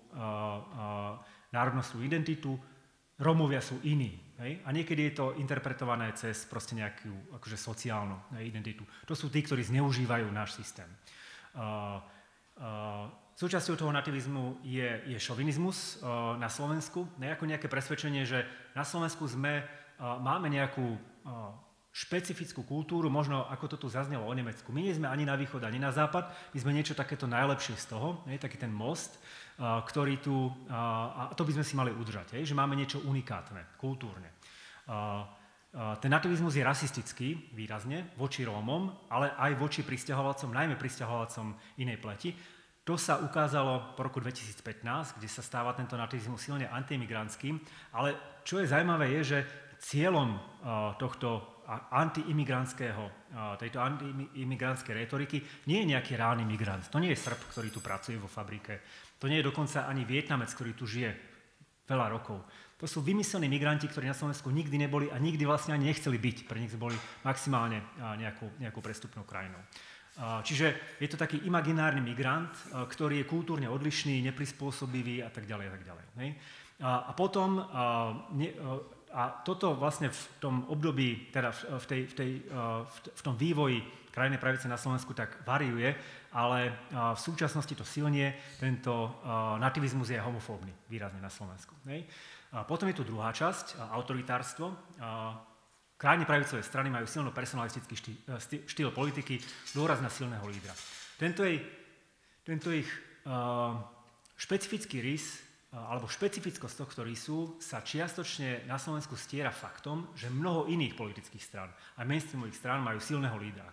Speaker 3: národnostnú identitu. Rómovia sú iní. Hej? A niekedy je to interpretované cez proste nejakú akože sociálnu identitu. To sú tí, ktorí zneužívajú náš systém. Súčasťou toho nativizmu je šovinizmus na Slovensku. Ako nejaké presvedčenie, že na Slovensku máme nejakú špecifickú kultúru, možno ako to tu zaznelo o Nemecku. My nie sme ani na východ, ani na západ, my sme niečo takéto najlepšie z toho, taký ten most, ktorý tu, a to by sme si mali udržať, že máme niečo unikátne, kultúrne. Ten nativizmus je rasistický výrazne voči Rómom, ale aj voči prisťahovalcom, najmä prisťahovalcom inej pleti. To sa ukázalo po roku 2015, kde sa stáva tento nativizmus silne antiimigrantským, ale čo je zaujímavé je, že cieľom tejto antiimigrantskej retoriky nie je nejaký reálny migrant. To nie je Srb, ktorý tu pracuje vo fabrike. To nie je dokonca ani Vietnamec, ktorý tu žije veľa rokov. To sú vymyselní migranti, ktorí na Slovensku nikdy neboli a nikdy vlastne ani nechceli byť. Pre nich boli maximálne nejakou prestupnou krajinou. Čiže je to taký imaginárny migrant, ktorý je kultúrne odlišný, neprispôsobivý a tak ďalej a tak ďalej. A potom toto vlastne v tom období, teda v tom vývoji krajnej pravice na Slovensku tak variuje, ale v súčasnosti to silnie, tento nativizmus je homofóbny výrazne na Slovensku. Potom je tu druhá časť, autoritárstvo. Krajne pravicové strany majú silno personalistický štýl politiky, dôraz na silného lídra. Tento ich špecifický rys alebo špecifickosť tohto rysu sa čiastočne na Slovensku stiera faktom, že mnoho iných politických strán, aj mainstreamových strán, majú silného lídra.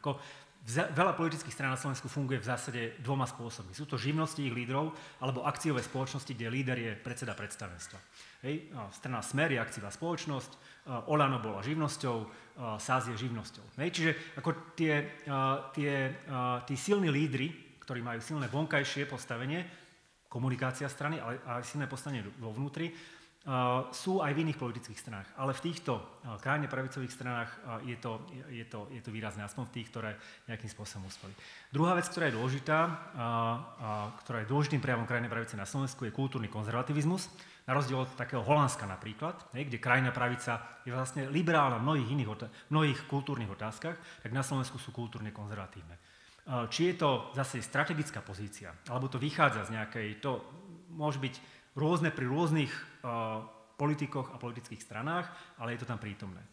Speaker 3: Veľa politických strán na Slovensku funguje v zásade dvoma spôsobmi. Sú to živnosti ich lídrov alebo akciové spoločnosti, kde líder je predseda predstavenstva. Strana Smer je akciová spoločnosť, Olano bola živnosťou, SAS je živnosťou. Čiže ako tí silní lídri, ktorí majú silné vonkajšie postavenie, komunikácia strany, ale aj silné postavenie vo vnútri, sú aj v iných politických stranách. Ale v týchto krajne pravicových stranách je to výrazné, aspoň v tých, ktoré nejakým spôsobom uspeli. Druhá vec, ktorá je dôležitá, ktorá je dôležitým prejavom krajnej pravice na Slovensku, je kultúrny konzervativizmus. Na rozdiel od takého Holandska napríklad, kde krajná pravica je vlastne liberálna v mnohých kultúrnych otázkach, tak na Slovensku sú kultúrne konzervatívne. Či je to zase strategická pozícia, alebo to vychádza z nejakej, to môže byť rôzne pri rôznych politikoch a politických stranách, ale je to tam prítomné.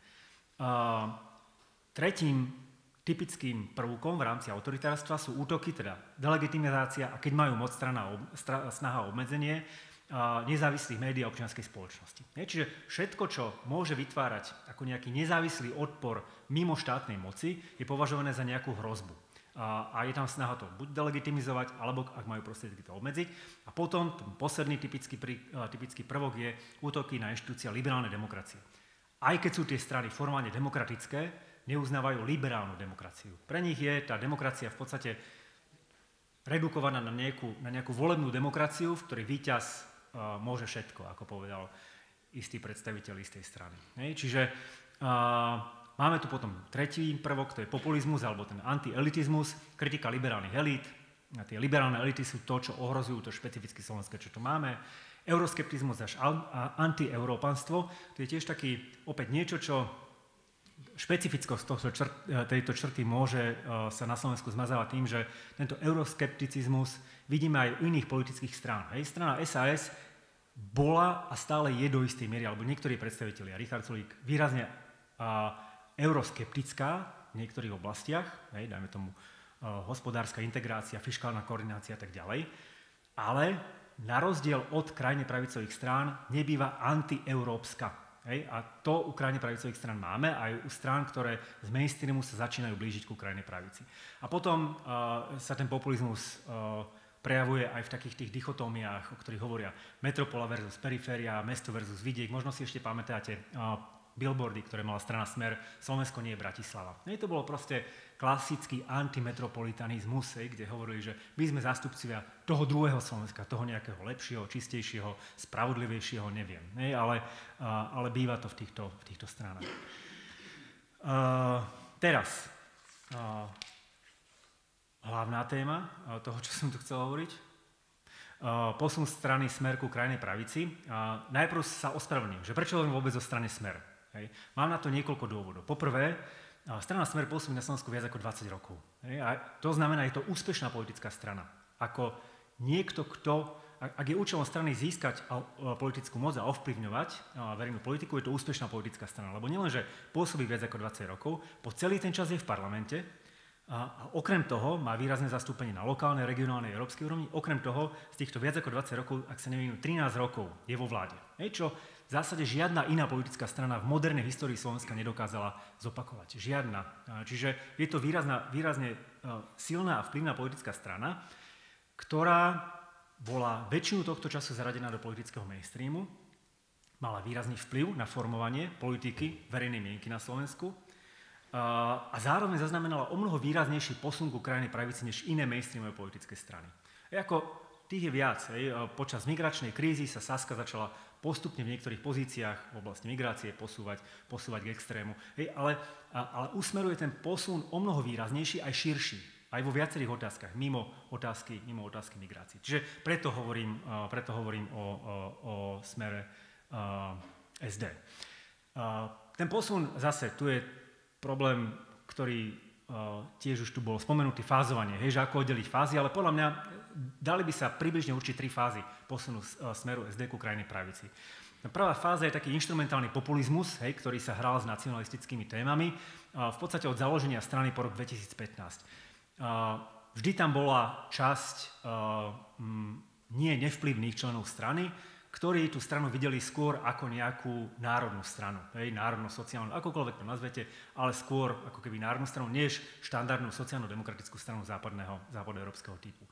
Speaker 3: Tretím typickým prvkom v rámci autoritárstva sú útoky, teda delegitimizácia a keď majú moc snaha o obmedzenie nezávislých médií a občianskej spoločnosti. Čiže všetko, čo môže vytvárať ako nejaký nezávislý odpor mimo štátnej moci, je považované za nejakú hrozbu. A je tam snaha to buď delegitimizovať, alebo ak majú prostriedky to obmedziť. A potom posledný typický prvok je útoky na inštitúcia liberálnej demokracie. Aj keď sú tie strany formálne demokratické, neuznávajú liberálnu demokraciu. Pre nich je tá demokracia v podstate redukovaná na nejakú volebnú demokraciu, v ktorej víťaz môže všetko, ako povedal istý predstaviteľ istej strany. Čiže máme tu potom tretí prvok, to je populizmus alebo ten antielitizmus, kritika liberálnych elít. A tie liberálne elity sú to, čo ohrozujú to špecificky slovenské, čo tu máme. Euroskeptizmus až antieurópanstvo, to je tiež taký opäť niečo, čo špecifickosť tejto črty môže sa na Slovensku zmazávať tým, že tento euroskepticizmus vidíme aj u iných politických strán. Strana SAS bola a stále je do istej miery, alebo niektorí predstavitelia, Richard Sulík, výrazne euroskeptická v niektorých oblastiach, dajme tomu hospodárska integrácia, fiškálna koordinácia a tak ďalej, ale na rozdiel od krajne pravicových strán nebýva antieurópska. A to u krajne pravicových strán máme, aj u strán, ktoré z mainstreamu sa začínajú blížiť ku krajnej pravici. A potom sa ten populizmus prejavuje aj v takých tých dichotómiách, o ktorých hovoria metropola versus periféria, mesto versus vidiek. Možno si ešte pamätáte billboardy, ktoré mala strana Smer, Slovensko nie je Bratislava. To bolo proste klasický antimetropolitanizmus, kde hovorili, že my sme zástupcovia toho druhého Slovenska, toho nejakého lepšieho, čistejšieho, spravodlivejšieho, neviem. Ale býva to v týchto stranách. Teraz, hlavná téma toho, čo som tu chcel hovoriť. Posun strany Smer ku krajnej pravici. Najprv sa ospravedlním, že prečo hovorím vôbec o strane Smer. Mám na to niekoľko dôvodov. Poprvé, strana Smer pôsobí na Slovensku viac ako 20 rokov. A to znamená, je to úspešná politická strana. Ako niekto, ak je účelom strany získať politickú moc a ovplyvňovať verejnú politiku, je to úspešná politická strana. Lebo nielenže pôsobí viac ako 20 rokov, po celý ten čas je v parlamente, a okrem toho má výrazné zastúpenie na lokálnej, regionálnej, európskej úrovni. Okrem toho, z týchto viac ako 20 rokov, ak sa neviem, 13 rokov je vo vláde. Čo v zásade žiadna iná politická strana v modernej histórii Slovenska nedokázala zopakovať. Žiadna. Čiže je to výrazne silná a vplyvná politická strana, ktorá bola väčšinu tohto času zaradená do politického mainstreamu, mala výrazný vplyv na formovanie politiky verejnej mienky na Slovensku, a zároveň zaznamenala omnoho výraznejší posun ku krajnej pravici než iné mainstreamové politické strany. Tých je viac. Počas migračnej krízy sa Saska začala postupne v niektorých pozíciách v oblasti migrácie posúvať k extrému. Ale usmeruje ten posun omnoho výraznejší aj širší. Aj vo viacerých otázkach, mimo otázky migrácie. Čiže preto hovorím o smere SD. Ten posun zase, tu je problém, ktorý tiež už tu bol spomenutý, fázovanie, že ako oddeliť fázy, ale podľa mňa dali by sa približne určiť 3 fázy posunu smeru SD ku krajnej pravici. Prvá fáza je taký inštrumentálny populizmus, ktorý sa hral s nacionalistickými témami, v podstate od založenia strany po rok 2015. Vždy tam bola časť nie nevplyvných členov strany, ktorí tú stranu videli skôr ako nejakú národnú stranu, národno-sociálnu, akokoľvek to nazvete, ale skôr ako keby národnú stranu, než štandardnú sociálno-demokratickú stranu západoeurópskeho typu.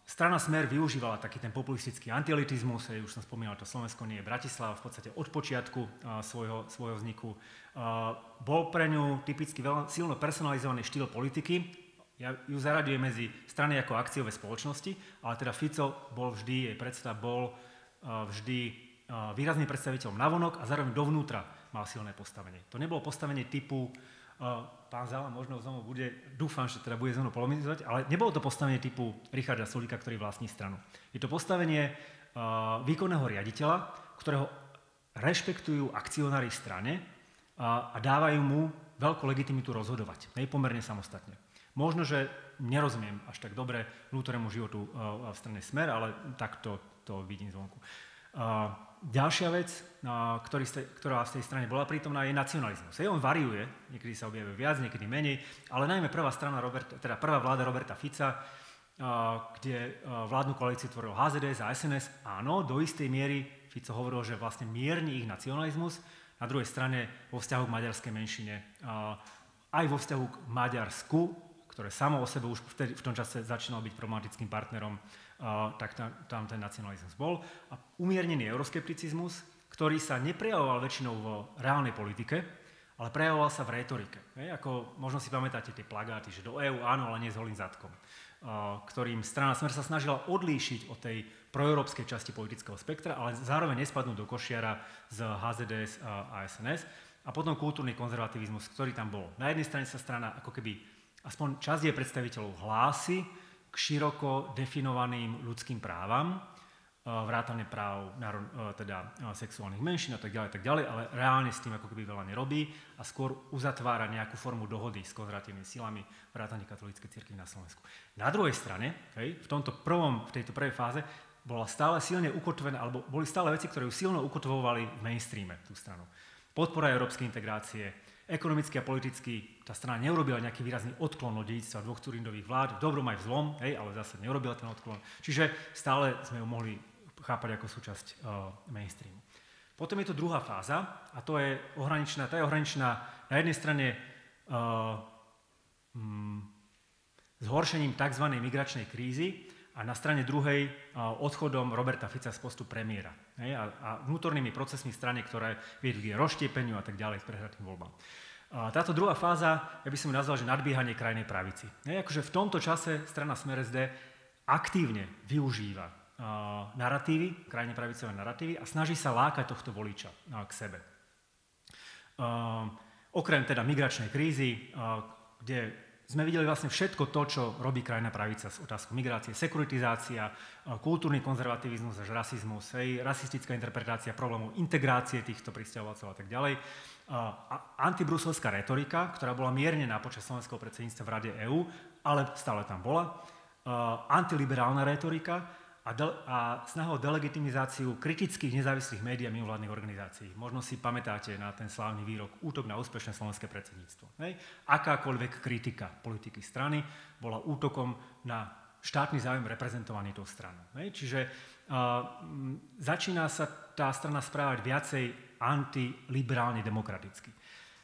Speaker 3: Strana Smer využívala taký ten populistický antielitizmus, už som spomínal, to Slovensko nie je Bratislava, v podstate od počiatku svojho vzniku. Bol pre ňu typicky silno personalizovaný štýl politiky. Ja ju zaraďujem medzi strany ako akciové spoločnosti, ale teda Fico bol vždy, jej predstav bol vždy výrazným predstaviteľom navonok a zároveň dovnútra mal silné postavenie. To nebolo postavenie typu, pán Zala možno znovu bude, dúfam, že teda bude znovu polemizovať, ale nebolo to postavenie typu Richarda Sulíka, ktorý vlastní stranu. Je to postavenie výkonného riaditeľa, ktorého rešpektujú akcionári v strane a dávajú mu veľkú legitimitu rozhodovať, pomerne samostatne. Možno, že nerozumiem až tak dobre vnútornému životu v strane Smer, ale takto to vidím zvonku. Ďalšia vec, ktorá v tej strane bola prítomná, je nacionalizmus. On variuje, niekedy sa objavuje viac, niekedy menej, ale najmä prvá vláda Roberta Fica, kde vládnu koalíciu tvoril HZDS a SNS, áno, do istej miery Fico hovoril, že vlastne mierni ich nacionalizmus, na druhej strane vo vzťahu k maďarskej menšine, aj vo vzťahu k Maďarsku, ktoré samo o sebe už v tom čase začínalo byť problematickým partnerom, tak tam ten nacionalizmus bol. A umiernený euroskepticizmus, ktorý sa neprejavoval väčšinou vo reálnej politike, ale prejavoval sa v retorike. Ako možno si pamätáte tie plagáty, že do EÚ áno, ale nie s holým zadkom, ktorým strana Smer sa snažila odlíšiť od tej proeurópskej časti politického spektra, ale zároveň nespadnúť do košiara z HZDS a SNS. A potom kultúrny konzervativizmus, ktorý tam bol. Na jednej strane sa strana ako keby aspoň časť jej predstaviteľov hlási k široko definovaným ľudským právam, vrátane práv sexuálnych menšín a tak ďalej, ale reálne s tým ako keby veľa nerobí a skôr uzatvára nejakú formu dohody s konzervatívnymi silami vrátane katolíckej cirkvi na Slovensku. Na druhej strane, v tejto prvej fáze bola stále silne ukotvená, alebo boli stále veci, ktoré ju silno ukotvovali v mainstreame tú stranu. Podpora európskej integrácie, ekonomicky a politicky tá strana neurobila nejaký výrazný odklon od dedičstva dvoch Dzurindových vlád, v dobrom aj v zlom, ale zase neurobila ten odklon. Čiže stále sme ju mohli chápať ako súčasť mainstreamu. Potom je to druhá fáza a to je ohraničená na jednej strane zhoršením tzv. Migračnej krízy a na strane druhej odchodom Roberta Fica z postu premiéra a vnútornými procesmi strany, ktoré viedli k rozštiepeniu a tak ďalej s prehratým voľbám. Táto druhá fáza, ja by som nazval, že nadbiehanie krajnej pravici. Akože v tomto čase strana Smer SD aktívne využíva naratívy, krajne pravicové naratívy a snaží sa lákať tohto voliča k sebe. Okrem teda migračnej krízy, kde sme videli vlastne všetko to, čo robí krajná pravica s otázkou migrácie, sekuritizácia, kultúrny konzervativizmus až rasizmus, rasistická interpretácia problémov integrácie týchto prisťahovalcov a tak ďalej. Antibruselská retorika, ktorá bola miernená počas slovenského predsedníctva v Rade EÚ, ale stále tam bola. Antiliberálna retorika a snaha o delegitimizáciu kritických nezávislých médií a mimovládnych organizácií. Možno si pamätáte na ten slávny výrok útok na úspešné slovenské predsedníctvo. Akákoľvek kritika politiky strany bola útokom na štátny záujem reprezentovaný tou stranou. Čiže začína sa tá strana správať viacej antiliberálne demokraticky.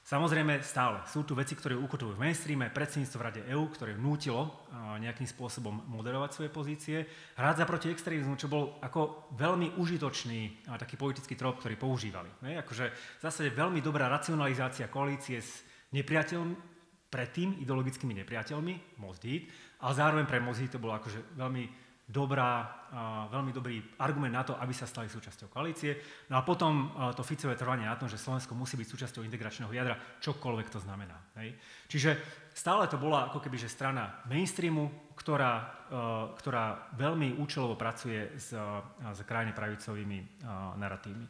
Speaker 3: Samozrejme, stále sú tu veci, ktoré ukotvujú v mainstreame, predsedníctvo v Rade EÚ, ktoré vnútilo nejakým spôsobom moderovať svoje pozície, hrať za proti extrémizmu, čo bol ako veľmi užitočný taký politický trop, ktorý používali. Akože v zásade veľmi dobrá racionalizácia koalície s nepriateľmi, predtým ideologickými nepriateľmi, Most Híd, ale zároveň pre Most Híd to bolo akože veľmi dobrý argument na to, aby sa stali súčasťou koalície. No a potom to Ficové trvanie na tom, že Slovensko musí byť súčasťou integračného jadra, čokoľvek to znamená. Čiže stále to bola ako keby že strana mainstreamu, ktorá veľmi účelovo pracuje s krajne pravicovými naratívmi.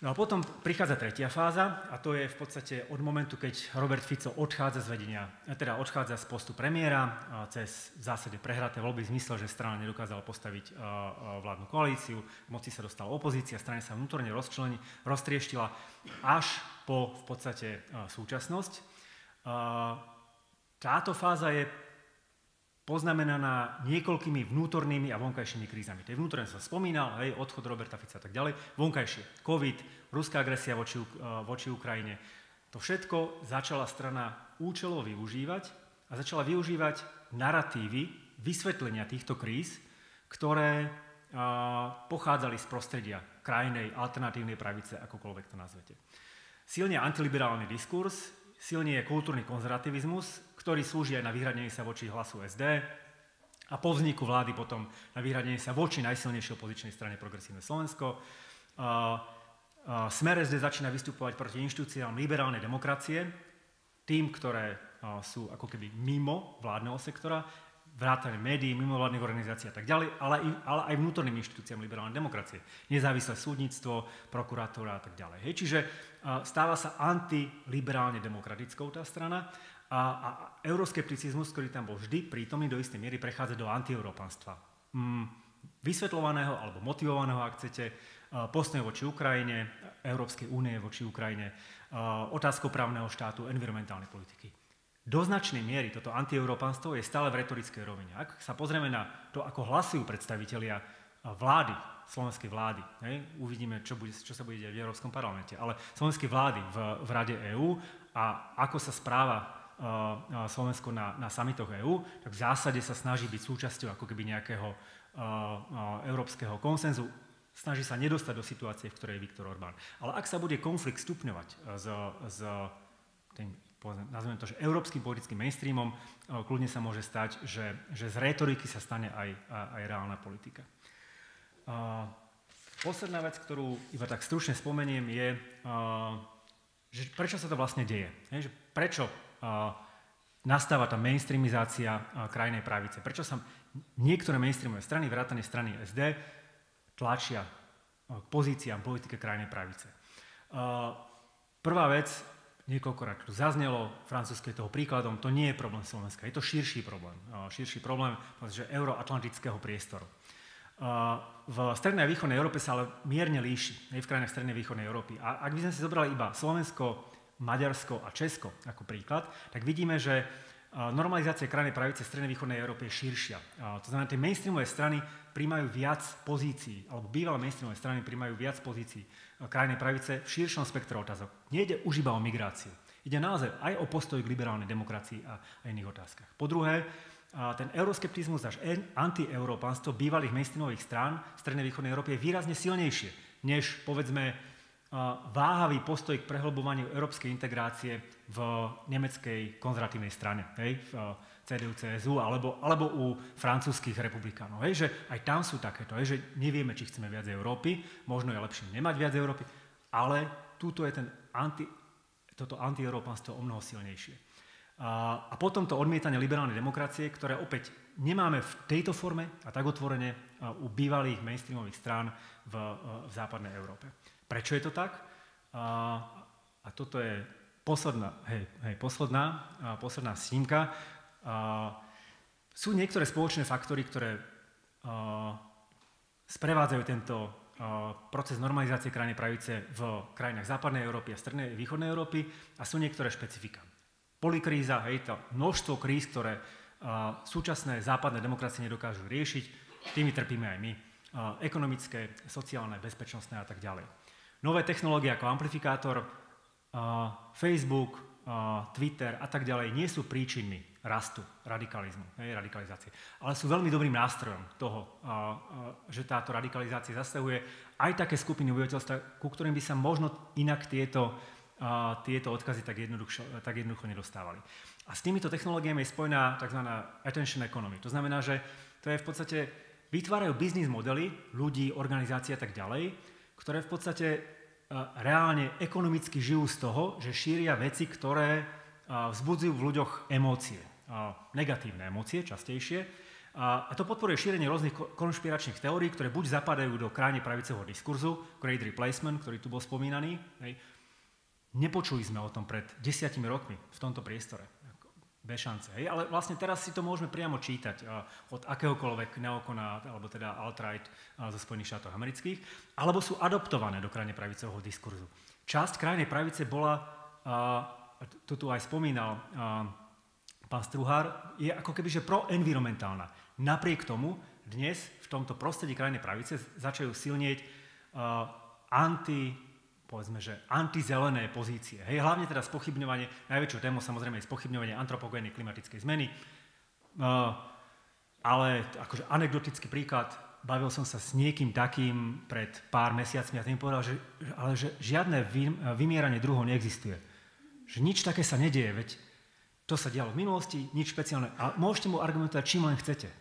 Speaker 3: No a potom prichádza tretia fáza a to je v podstate od momentu, keď Robert Fico odchádza z postu premiéra cez v zásade prehraté voľby v zmysle, že strana nedokázala postaviť vládnu koalíciu, moci sa dostala opozícia, strana sa vnútorne roztrieštila až po v podstate súčasnosť. Táto fáza je poznamenaná niekoľkými vnútornými a vonkajšími krízami. Tie vnútorné som spomínal, odchod Roberta Fica a tak ďalej, vonkajšie, COVID, ruská agresia voči Ukrajine. To všetko začala strana účelovo využívať a začala využívať naratívy, vysvetlenia týchto kríz, ktoré pochádzali z prostredia krajnej alternatívnej pravice, akokoľvek to nazvete. Silne antiliberálny diskurs, silne je kultúrny konzervativizmus, ktorý slúži aj na vyhradenie sa voči Hlasu SD a po vzniku vlády potom na vyhradenie sa voči najsilnejšej opozičnej strane Progresívne Slovensko. Smer SD začína vystupovať proti inštitúciám liberálnej demokracie, tým, ktoré sú ako keby mimo vládneho sektora, vrátane médií, mimovládnych organizácií a tak ďalej, ale aj vnútorným inštitúciám liberálnej demokracie. Nezávislé súdnictvo, prokuratúra a tak ďalej. Čiže stáva sa antiliberálne demokratickou tá strana a euroskepticizmus, ktorý tam bol vždy prítomný do istej miery, prechádza do antieurópanstva. Vysvetľovaného alebo motivovaného, ak chcete, postoj voči Ukrajine, Európskej únie voči Ukrajine, otázkou právneho štátu, environmentálnej politiky. Do značnej miery toto antieurópanstvo je stále v retorickej rovine. Ak sa pozrieme na to, ako hlasujú predstavitelia vlády, slovenskej vlády, uvidíme, čo sa bude diať v Európskom parlamente, ale slovenskej vlády v Rade EÚ a ako sa správa Slovensko na samitoch EÚ, tak v zásade sa snaží byť súčasťou ako keby nejakého európskeho konsenzu, snaží sa nedostať do situácie, v ktorej je Viktor Orbán. Ale ak sa bude konflikt stupňovať s tým, nazveme to, že európskym politickým mainstreamom, kľudne sa môže stať, že z rétoriky sa stane aj reálna politika. Posledná vec, ktorú iba tak stručne spomeniem, je, že prečo sa to vlastne deje. Že prečo nastáva tá mainstreamizácia krajnej pravice. Prečo sa niektoré mainstreamové strany, vrátane strany SD, tlačia k pozíciám politike krajnej pravice. Prvá vec, niekoľkokrát tu zaznelo, francúzske je toho príkladom, to nie je problém Slovenska, je to širší problém. Širší problém, že euroatlantického priestoru. V strednej a východnej Európe sa ale mierne líši, v krajinách strednej a východnej Európy. A ak by sme si zobrali iba Slovensko, Maďarsko a Česko ako príklad, tak vidíme, že normalizácia krajnej pravice v strednej a východnej Európe je širšia. To znamená, tie mainstreamové strany prijímajú viac pozícií, alebo bývalé mainstreamové strany prijímajú viac pozícií krajnej pravice v širšom spektre otázok. Nejde už iba o migráciu. Ide naozaj aj o postoj k liberálnej demokracii a iných otázkach. Po druhé, ten euroskeptizmus až anti-európanstvo bývalých mainstreamových strán v strednej východnej Európe je výrazne silnejšie, než povedzme váhavý postoj k prehlbovaniu európskej integrácie v nemeckej konzervatívnej strane, v CDU, CSU alebo u francúzskych republikánov. Že aj tam sú takéto, že nevieme, či chceme viac Európy, možno je lepšie nemať viac Európy, ale túto je toto anti-európanstvo o mnoho silnejšie. A potom to odmietanie liberálnej demokracie, ktoré opäť nemáme v tejto forme a tak otvorene u bývalých mainstreamových strán v západnej Európe. Prečo je to tak? A toto je posledná snímka. Sú niektoré spoločné faktory, ktoré sprevádzajú tento proces normalizácie krajnej pravice v krajinách západnej Európy a strednej a východnej Európy a sú niektoré špecifika. Polykríza, to množstvo kríz, ktoré súčasné západné demokracie nedokážu riešiť, tými trpíme aj my. Ekonomické, sociálne, bezpečnostné a tak ďalej. Nové technológie ako amplifikátor, Facebook, Twitter a tak ďalej nie sú príčinmi rastu radikalizácie, ale sú veľmi dobrým nástrojom toho, že táto radikalizácia zasahuje aj také skupiny obyvateľstva, ku ktorým by sa možno inak tieto odkazy tak jednoducho nedostávali. A s týmito technológiami je spojená tzv. Attention economy. To znamená, že to je v podstate vytvárajú biznis modely ľudí, organizácií a tak ďalej, ktoré v podstate reálne ekonomicky žijú z toho, že šíria veci, ktoré vzbudzujú v ľuďoch emócie. Negatívne emócie častejšie. A to podporuje šírenie rôznych konšpiračných teórií, ktoré buď zapadajú do krajne pravicového diskurzu, Great Replacement, ktorý tu bol spomínaný. Nepočuli sme o tom pred 10 rokmi v tomto priestore. Bez šance. Ale vlastne teraz si to môžeme priamo čítať od akéhokoľvek neokona, alebo teda alt-right zo Spojených štátov amerických, alebo sú adoptované do krajne pravicového diskurzu. Časť krajnej pravice bola, to tu aj spomínal pán Struhár, je ako keby, že pro-environmentálna. Napriek tomu dnes v tomto prostredí krajnej pravice začajú silnieť antizelené pozície. Hlavne teda spochybňovanie, najväčšou témou samozrejme je spochybňovanie antropogénnej klimatickej zmeny. Ale akože anekdotický príklad, bavil som sa s niekým takým pred pár mesiacmi a ten povedal, že žiadne vymieranie druhov neexistuje. Že nič také sa nedieje, veď to sa dialo v minulosti, nič špeciálne. A môžete mu argumentovať, čím len chcete,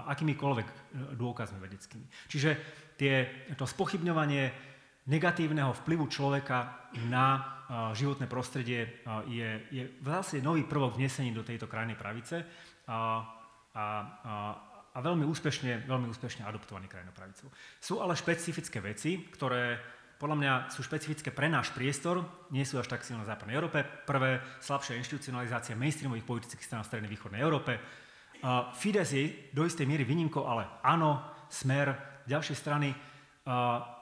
Speaker 3: akýmikoľvek dôkazmi vedeckými. Čiže to spochybňovanie negatívneho vplyvu človeka na životné prostredie je vlastne nový prvok vnesený do tejto krajnej pravice a veľmi úspešne adoptovaný krajnou pravicou. Sú ale špecifické veci, ktoré podľa mňa sú špecifické pre náš priestor, nie sú až tak silné v západnej Európe. Prvé, slabšia inštitucionalizácia mainstreamových politických strán v strednej východnej Európe. Fidesz je do istej miery výnimkou, ale áno, Smer, ďalšie strany,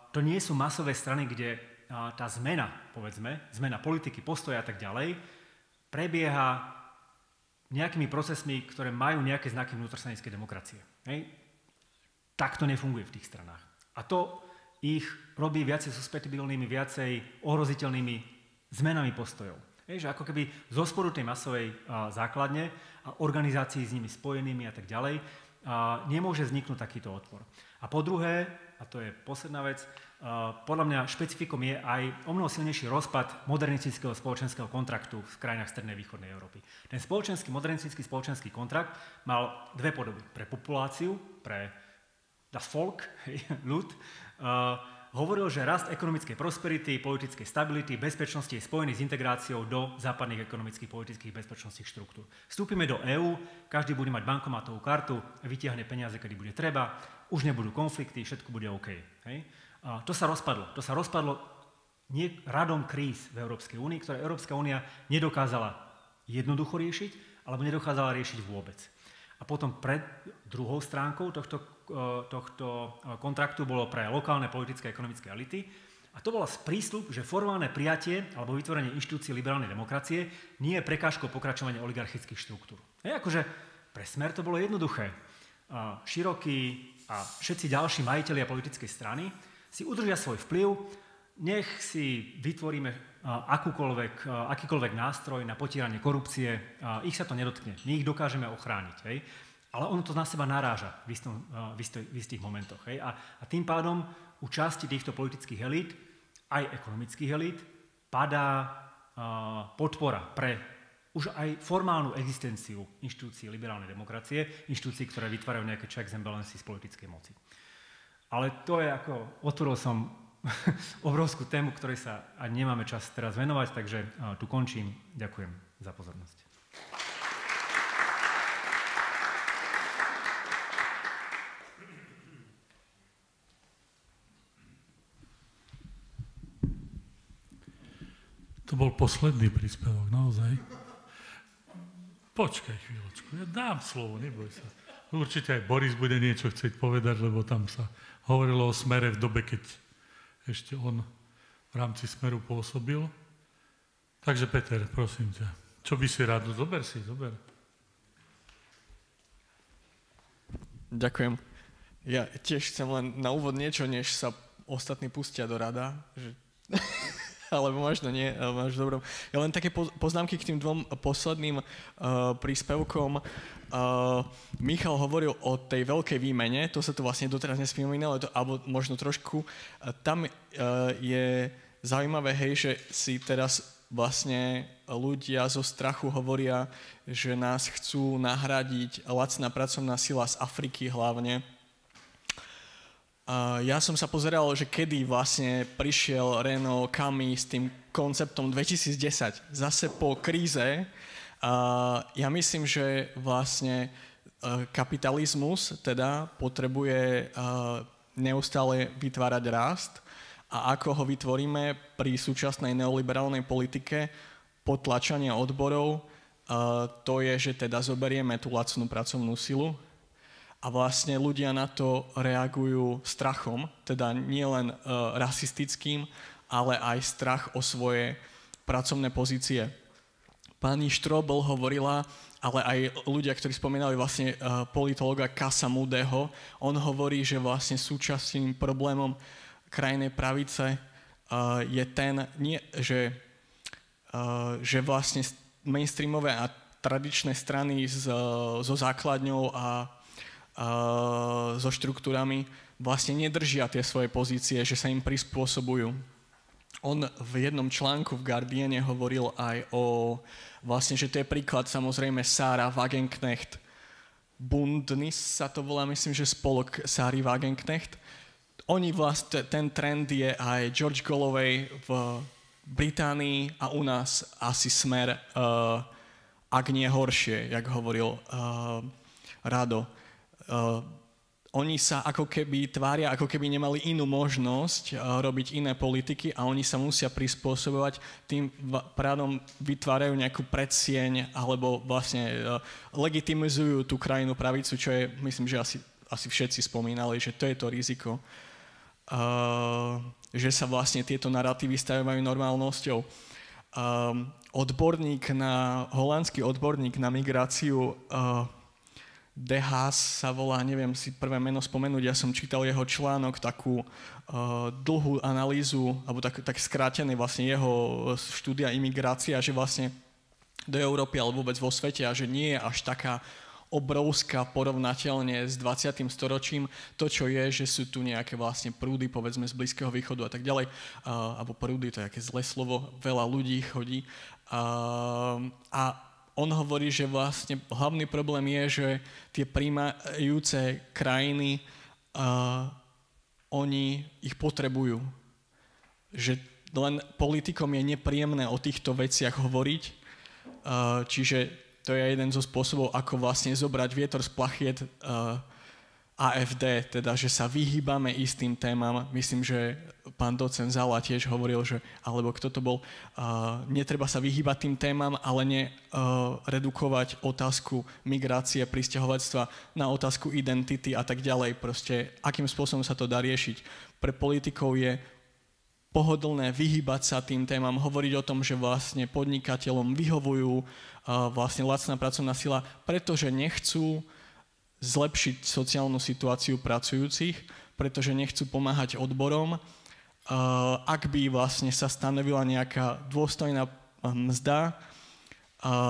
Speaker 3: to nie sú masové strany, kde tá zmena politiky, postoja a tak ďalej, prebieha nejakými procesmi, ktoré majú nejaké znaky vnútrostranickej demokracie. Tak to nefunguje v tých stranách. A to ich robí viacej suspectibilnými, viacej ohroziteľnými zmenami postojov. Že ako keby zo spodu tej masovej základne a organizácií s nimi spojenými a tak ďalej nemôže vzniknúť takýto odpor. A po druhé, a to je posledná vec, podľa mňa špecifikom je aj omnoho silnejší rozpad modernistického spoločenského kontraktu v krajinách strednej a východnej Európy. Ten modernistický spoločenský kontrakt mal dve podoby. Pre populáciu, pre das Volk, ľud, hovoril, že rast ekonomickej prosperity, politickej stability, bezpečnosti je spojený s integráciou do západných ekonomických, politických, bezpečnostných štruktúr. Vstúpime do EÚ, každý bude mať bankomatovú kartu, vytiahne peniaze, kedy bude treba, už nebudú konflikty, všetko bude OK. Hej? A to sa rozpadlo radom kríz v Európskej únii, ktoré Európska únia nedokázala jednoducho riešiť, alebo nedokázala riešiť vôbec. A potom pred druhou stránkou tohto kontraktu bolo pre lokálne politické a ekonomické elity. A to bola prísľub, že formálne prijatie alebo vytvorenie inštitúcií liberálnej demokracie nie je prekážkou pokračovania oligarchických štruktúr. Akože pre Smer to bolo jednoduché. Široký a všetci ďalší majitelia politickej strany si udržia svoj vplyv, nech si vytvoríme akýkoľvek nástroj na potieranie korupcie, ich sa to nedotkne, my ich dokážeme ochrániť. Hej? Ale ono to na seba naráža v istých momentoch. Hej? A tým pádom u časti týchto politických elít, aj ekonomických elít, padá podpora pre už aj formálnu existenciu inštitúcií liberálnej demokracie, inštitúcií, ktoré vytvárajú nejaké checks and balances z politickej moci. Ale to je ako, otvoril som obrovskú tému, ktorej sa ani nemáme čas teraz venovať, takže tu končím. Ďakujem za pozornosť.
Speaker 1: To bol posledný príspevok, naozaj. Počkaj chvíľočku, ja dám slovo, neboj sa. Určite aj Boris bude niečo chcieť povedať, lebo tam sa hovorilo o Smere v dobe, keď ešte on v rámci Smeru pôsobil. Takže Peter, prosím ťa, čo by si rád? Zober.
Speaker 4: Ďakujem. Ja tiež chcem len na úvod niečo, než sa ostatní pustia do rada. Alebo možno nie, ale máš dobro. Ja len také poznámky k tým dvom posledným príspevkom. Michal hovoril o tej veľkej výmene, to sa tu vlastne doteraz nespomínalo, alebo možno trošku. Tam je zaujímavé, hej, že si teraz vlastne ľudia zo strachu hovoria, že nás chcú nahradiť lacná pracovná sila z Afriky hlavne. Ja som sa pozeral, že kedy vlastne prišiel Renault Kami s tým konceptom 2010, zase po kríze. Ja myslím, že vlastne kapitalizmus teda potrebuje neustále vytvárať rast a ako ho vytvoríme pri súčasnej neoliberálnej politike potlačania odborov, to je, že teda zoberieme tú lacnú pracovnú silu a vlastne ľudia na to reagujú strachom, teda nielen rasistickým, ale aj strach o svoje pracovné pozície. Pani Strobl hovorila, ale aj ľudia, ktorí spomínali vlastne politologa Casa Moodyho, on hovorí, že vlastne súčasným problémom krajnej pravice je ten, že vlastne mainstreamové a tradičné strany so základňou a so štruktúrami vlastne nedržia tie svoje pozície, že sa im prispôsobujú. On v jednom článku v Guardiane hovoril aj o vlastne, že to je príklad samozrejme Sára Wagenknecht. Bundnis sa to volá, myslím, že spolok Sáry Wagenknecht. Oni vlastne, ten trend je aj George Galloway v Británii a u nás asi Smer, ak nie horšie, jak hovoril Rado. Oni sa ako keby tvária, ako keby nemali inú možnosť robiť iné politiky a oni sa musia prispôsobovať, tým pádom vytvárajú nejakú predsieň alebo vlastne legitimizujú tú krajnú pravicu, čo je, myslím, že asi všetci spomínali, že to je to riziko, že sa vlastne tieto naratívy stávajú normálnosťou. Holandský odborník na migráciu De Haas sa volá, neviem si prvé meno spomenúť, ja som čítal jeho článok, takú dlhú analýzu, alebo tak skrátený vlastne jeho štúdia imigrácia, že vlastne do Európy alebo vôbec vo svete a že nie je až taká obrovská porovnateľne s 20. storočím. To, čo je, že sú tu nejaké vlastne prúdy, povedzme z Blízkeho východu a tak ďalej, alebo prúdy, to je aké zlé slovo, veľa ľudí chodí. A on hovorí, že vlastne hlavný problém je, že tie prijímajúce krajiny oni ich potrebujú. Že len politikom je nepríjemné o týchto veciach hovoriť, čiže to je jeden zo spôsobov, ako vlastne zobrať vietor z plachiet AfD, teda, že sa vyhýbame istým témam. Myslím, že pán docent Zala tiež hovoril, že, alebo kto to bol, netreba sa vyhýbať tým témam, ale redukovať otázku migrácie, prisťahovalectva na otázku identity a tak ďalej. Proste, akým spôsobom sa to dá riešiť. Pre politikov je pohodlné vyhýbať sa tým témam, hovoriť o tom, že vlastne podnikateľom vyhovujú vlastne lacná pracovná sila, pretože nechcú zlepšiť sociálnu situáciu pracujúcich, pretože nechcú pomáhať odborom. Ak by vlastne sa stanovila nejaká dôstojná mzda,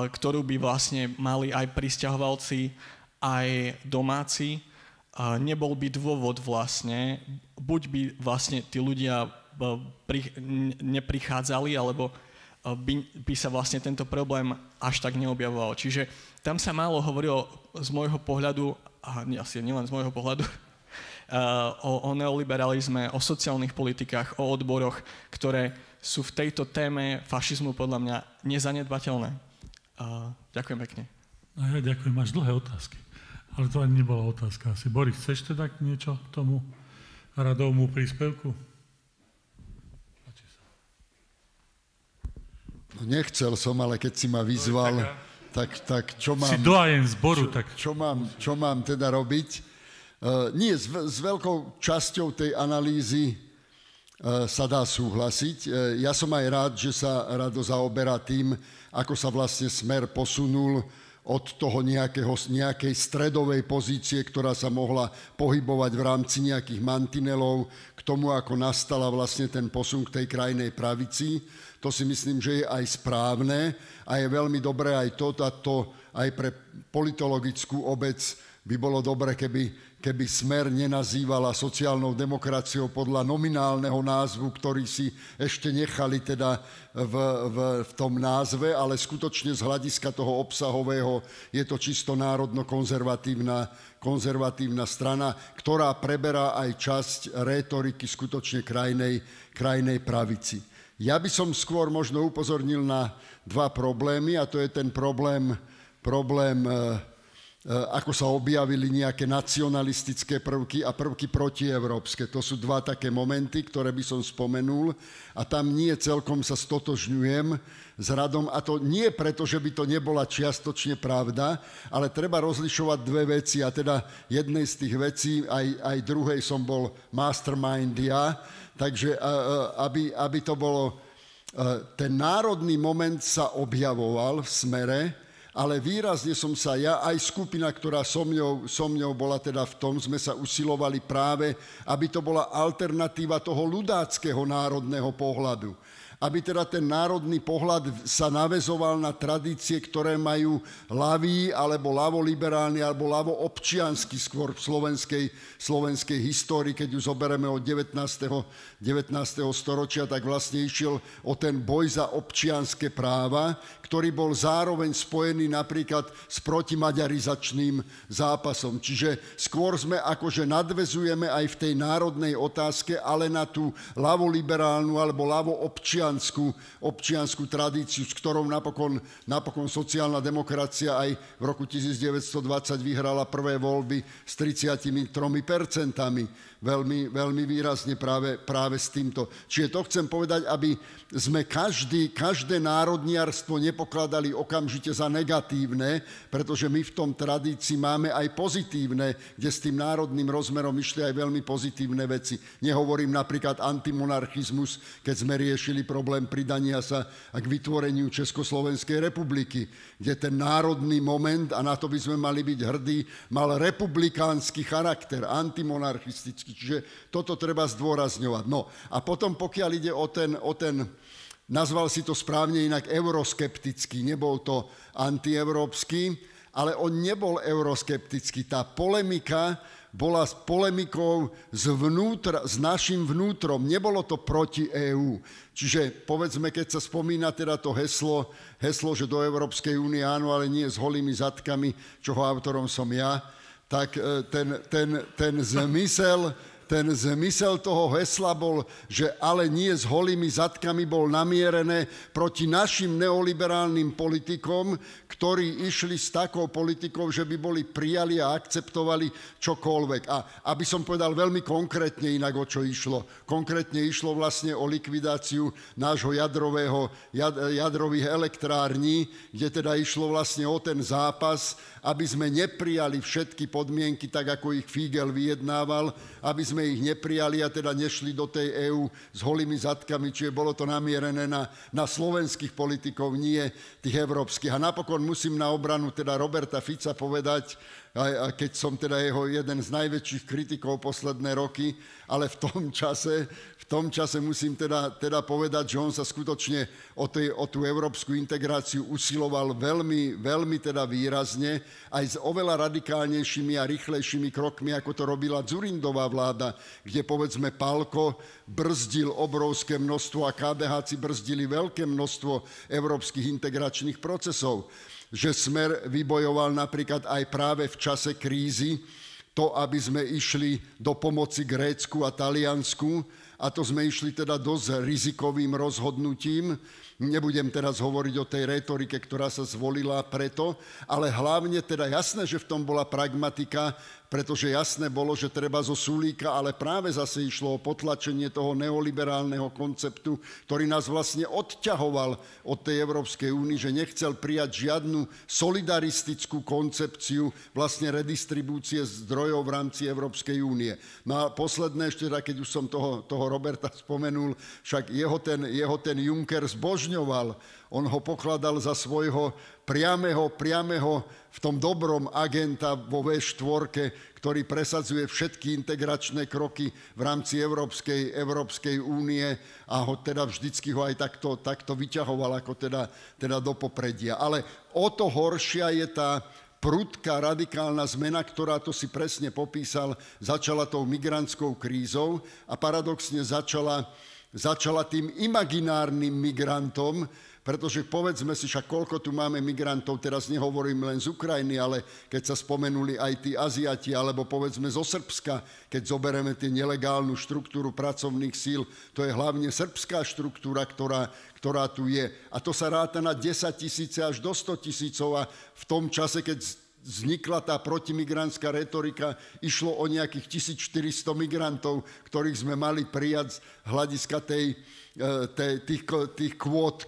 Speaker 4: ktorú by vlastne mali aj prisťahovalci, aj domáci, nebol by dôvod vlastne, buď by vlastne tí ľudia neprichádzali, alebo by sa vlastne tento problém až tak neobjavoval. Čiže tam sa málo hovorilo z môjho pohľadu, a asi nielen z môjho pohľadu, o neoliberalizme, o sociálnych politikách, o odboroch, ktoré sú v tejto téme fašizmu podľa mňa nezanedbateľné. Ďakujem pekne.
Speaker 1: A ja ďakujem, máš dlhé otázky. Ale to ani nebola otázka. Asi Boris, chceš teda niečo k tomu radovmu príspevku?
Speaker 5: No nechcel som, ale keď si ma vyzval, tak čo mám...
Speaker 1: Si doajen zboru, tak...
Speaker 5: Čo mám teda robiť? Nie, s veľkou časťou tej analýzy sa dá súhlasiť. Ja som aj rád, že sa Rado zaoberá tým, ako sa vlastne Smer posunul od toho nejakej stredovej pozície, ktorá sa mohla pohybovať v rámci nejakých mantinelov, k tomu, ako nastala vlastne ten posun k tej krajnej pravici. To si myslím, že je aj správne a je veľmi dobré aj to aj pre politologickú obec by bolo dobre, keby Smer nenazývala sociálnou demokraciou podľa nominálneho názvu, ktorý si ešte nechali teda v tom názve, ale skutočne z hľadiska toho obsahového je to čisto národno-konzervatívna strana, ktorá preberá aj časť rétoriky skutočne krajnej pravici. Ja by som skôr možno upozornil na dva problémy, a to je ten problém, ako sa objavili nejaké nacionalistické prvky a prvky protievropské. To sú dva také momenty, ktoré by som spomenul a tam nie celkom sa stotožňujem s Radom, a to nie preto, že by to nebola čiastočne pravda, ale treba rozlišovať dve veci a teda jednej z tých vecí, aj druhej som bol mastermind ja, takže aby to bolo, ten národný moment sa objavoval v Smere, ale výrazne som sa ja, aj skupina, ktorá so mňou bola teda v tom, sme sa usilovali práve, aby to bola alternatíva toho ľudáckeho národného pohľadu. Aby teda ten národný pohľad sa naväzoval na tradície, ktoré majú ľavý, alebo ľavoliberálny, alebo ľavoobčiansky skôr v slovenskej histórii, keď ju zoberieme od 19. storočia, tak vlastne išiel o ten boj za občianske práva, ktorý bol zároveň spojený napríklad s protimaďarizačným zápasom. Čiže skôr sme akože nadväzujeme aj v tej národnej otázke, ale na tú ľavoliberálnu alebo ľavoobčiansku tradíciu, s ktorou napokon sociálna demokracia aj v roku 1920 vyhrala prvé voľby s 33%. Veľmi, veľmi výrazne práve s týmto. Čiže to chcem povedať, aby sme každé národniarstvo nepokladali okamžite za negatívne, pretože my v tom tradícii máme aj pozitívne, kde s tým národným rozmerom išli aj veľmi pozitívne veci. Nehovorím napríklad antimonarchizmus, keď sme riešili problém pridania sa k vytvoreniu Československej republiky, kde ten národný moment, a na to by sme mali byť hrdí, mal republikánsky charakter, antimonarchistický. Čiže toto treba zdôrazňovať. No a potom, pokiaľ ide o ten nazval si to správne inak euroskeptický, nebol to antieurópsky, ale on nebol euroskeptický. Tá polemika bola s polemikou s našim vnútrom. Nebolo to proti EÚ. Čiže povedzme, keď sa spomína teda to heslo, že do Európskej únie áno, ale nie s holými zadkami, čoho autorom som ja, tak ten zmysel zmysel toho hesla bol, že ale nie s holými zadkami, bol namierené proti našim neoliberálnym politikom, ktorí išli s takou politikou, že by boli prijali a akceptovali čokoľvek. A aby som povedal veľmi konkrétne inak, o čo išlo. Konkrétne išlo vlastne o likvidáciu nášho jadrových elektrární, kde teda išlo vlastne o ten zápas, aby sme neprijali všetky podmienky, tak ako ich Fígel vyjednával, aby sme ich neprijali a teda nešli do tej EÚ s holými zadkami, čiže bolo to namierené na slovenských politikov, nie tých európskych. A napokon musím na obranu teda Roberta Fica povedať, keď som teda jeho jeden z najväčších kritikov posledné roky, ale v tom čase musím teda povedať, že on sa skutočne o tú európsku integráciu usiloval veľmi, veľmi teda výrazne, aj s oveľa radikálnejšími a rýchlejšími krokmi, ako to robila Dzurindová vláda, kde povedzme Pálko brzdil obrovské množstvo a KDH-ci brzdili veľké množstvo európskych integračných procesov. Že Smer vybojoval napríklad aj práve v čase krízy to, aby sme išli do pomoci Grécku a Taliansku, a to sme išli teda dosť rizikovým rozhodnutím. Nebudem teraz hovoriť o tej rétorike, ktorá sa zvolila preto, ale hlavne teda jasné, že v tom bola pragmatika, pretože jasné bolo, že treba zo Sulíka, ale práve zase išlo o potlačenie toho neoliberálneho konceptu, ktorý nás vlastne odťahoval od tej Európskej únie, že nechcel prijať žiadnu solidaristickú koncepciu vlastne redistribúcie zdrojov v rámci Európskej únie. No a posledné ešte, keď už som toho Roberta spomenul, však jeho ten Juncker zbožňoval. On ho pokladal za svojho priameho v tom dobrom agenta vo V4, ktorý presadzuje všetky integračné kroky v rámci Európskej únie a ho teda vždycky ho aj takto vyťahoval ako teda do popredia. Ale o to horšia je tá prudká radikálna zmena, ktorá, to si presne popísal, začala tou migrantskou krízou a paradoxne začala tým imaginárnym migrantom, pretože povedzme si, však koľko tu máme migrantov, teraz nehovorím len z Ukrajiny, ale keď sa spomenuli aj tí Aziati, alebo povedzme zo Srbska, keď zoberieme tie nelegálnu štruktúru pracovných síl, to je hlavne srbská štruktúra, ktorá tu je. A to sa ráta na 10 000 až do 100 000 a v tom čase, keď vznikla tá protimigránska retorika, išlo o nejakých 1400 migrantov, ktorých sme mali prijať z hľadiska tých kvót,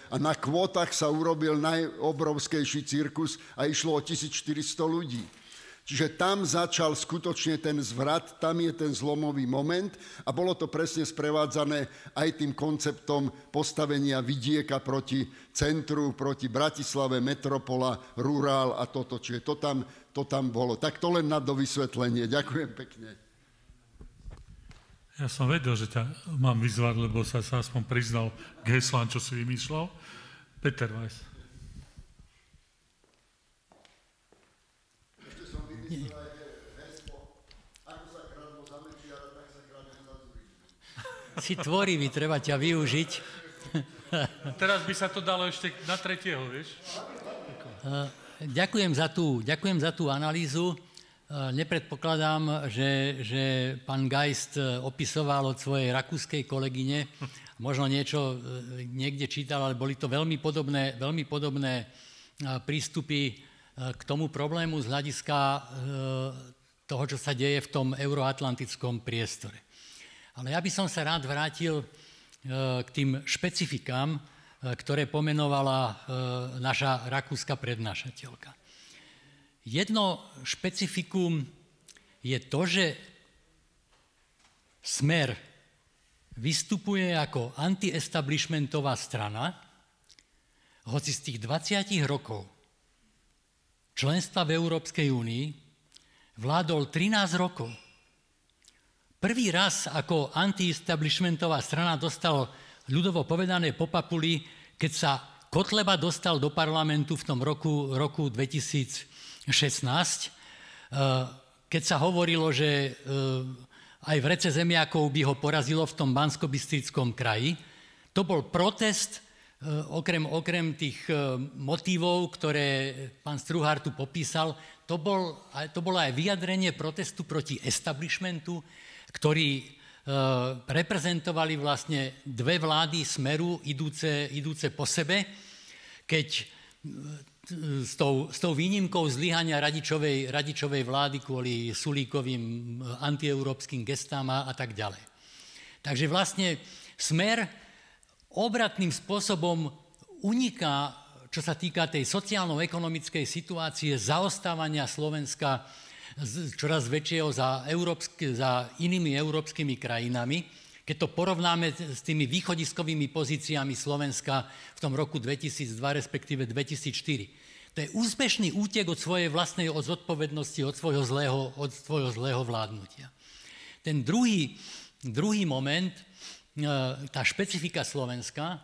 Speaker 5: a na kvótach sa urobil najobrovskejší cirkus a išlo o 1400 ľudí. Čiže tam začal skutočne ten zvrat, tam je ten zlomový moment a bolo to presne sprevádzané aj tým konceptom postavenia vidieka proti centru, proti Bratislave, metropola, rurál a toto. Čiže to tam bolo. Tak to len na dovysvetlenie. Ďakujem pekne.
Speaker 1: Ja som vedel, že ťa mám vyzvať, lebo sa aspoň priznal k heslám, čo si vymýšľal. Peter Weiss.
Speaker 5: Ešte som vymyslel aj heslo, ako sa kradlo za Mečiara, tak sa kradne za Dzurinu.
Speaker 6: Si tvorivý, treba ťa využiť.
Speaker 1: Teraz by sa to dalo ešte na tretieho, vieš?
Speaker 6: Ďakujem za tú analýzu. Nepredpokladám, že pán Geist opisoval od svojej rakúskej kolegyne, možno niečo niekde čítal, ale boli to veľmi podobné prístupy k tomu problému z hľadiska toho, čo sa deje v tom euroatlantickom priestore. Ale ja by som sa rád vrátil k tým špecifikám, ktoré pomenovala naša rakúska prednášateľka. Jedno špecifikum je to, že Smer vystupuje ako anti-establishmentová strana, hoci z tých 20 rokov členstva v Európskej únii vládol 13 rokov. Prvý raz ako anti-establishmentová strana dostal ľudovo povedané po papuli, keď sa Kotleba dostal do parlamentu v tom roku 2016, keď sa hovorilo, že aj vrece zemiakov by ho porazilo v tom Banskobystrickom kraji. To bol protest, okrem tých motívov, ktoré pán Struhár tu popísal, to bolo aj vyjadrenie protestu proti establishmentu, ktorí reprezentovali vlastne dve vlády Smeru idúce po sebe, keď s tou výnimkou zlyhania Radičovej vlády kvôli Sulíkovým antieurópskym gestám a tak ďalej. Takže vlastne Smer obratným spôsobom uniká, čo sa týka tej sociálno-ekonomickej situácie, zaostávania Slovenska čoraz väčšieho za inými európskymi krajinami. Keď to porovnáme s tými východiskovými pozíciami Slovenska v tom roku 2002, respektíve 2004. To je úspešný útek od svojej vlastnej zodpovednosti, od svojho zlého vládnutia. Ten druhý moment, tá špecifika Slovenska,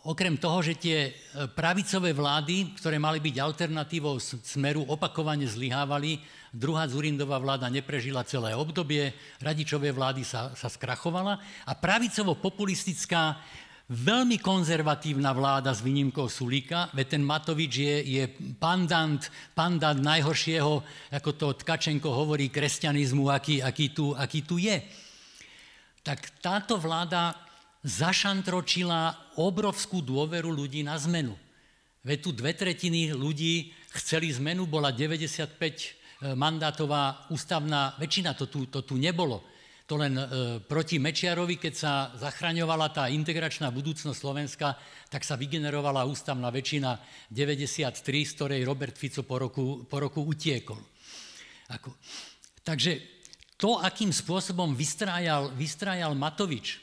Speaker 6: okrem toho, že tie pravicové vlády, ktoré mali byť alternatívou Smeru, opakovane zlyhávali, druhá Dzurindová vláda neprežila celé obdobie, Radičové vlády sa skrachovala a pravicovo-populistická, veľmi konzervatívna vláda s výnimkou Sulíka, veď ten Matovič je pandant najhoršieho, ako to Tkačenko hovorí, kresťanizmu, aký tu je. Tak táto vláda zašantročila obrovskú dôveru ľudí na zmenu. Veď tu 2/3 ľudí chceli zmenu, bola 95 mandátová ústavná väčšina, to tu nebolo. To len proti Mečiarovi, keď sa zachraňovala tá integračná budúcnosť Slovenska, tak sa vygenerovala ústavná väčšina 93, z ktorej Robert Fico po roku utiekol. Takže to, akým spôsobom vystrájal Matovič,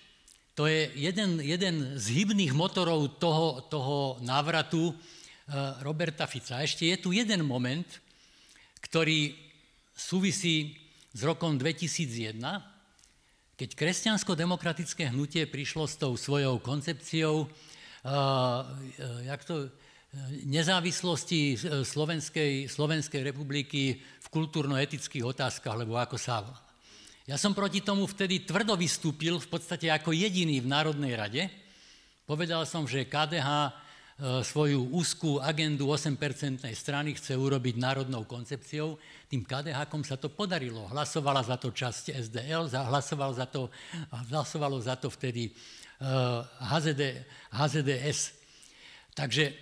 Speaker 6: to je jeden z hybných motorov toho návratu Roberta Fica. A ešte je tu jeden moment, ktorý súvisí s rokom 2001, keď kresťansko-demokratické hnutie prišlo s tou svojou koncepciou nezávislosti Slovenskej republiky v kultúrno-etických otázkach, lebo ako sa volá. Ja som proti tomu vtedy tvrdo vystúpil, v podstate ako jediný v Národnej rade. Povedal som, že KDH svoju úzkú agendu 8% strany chce urobiť národnou koncepciou. Tým KDH-kom sa to podarilo. Hlasovala za to časť SDL, hlasovalo za to vtedy HZDS. Takže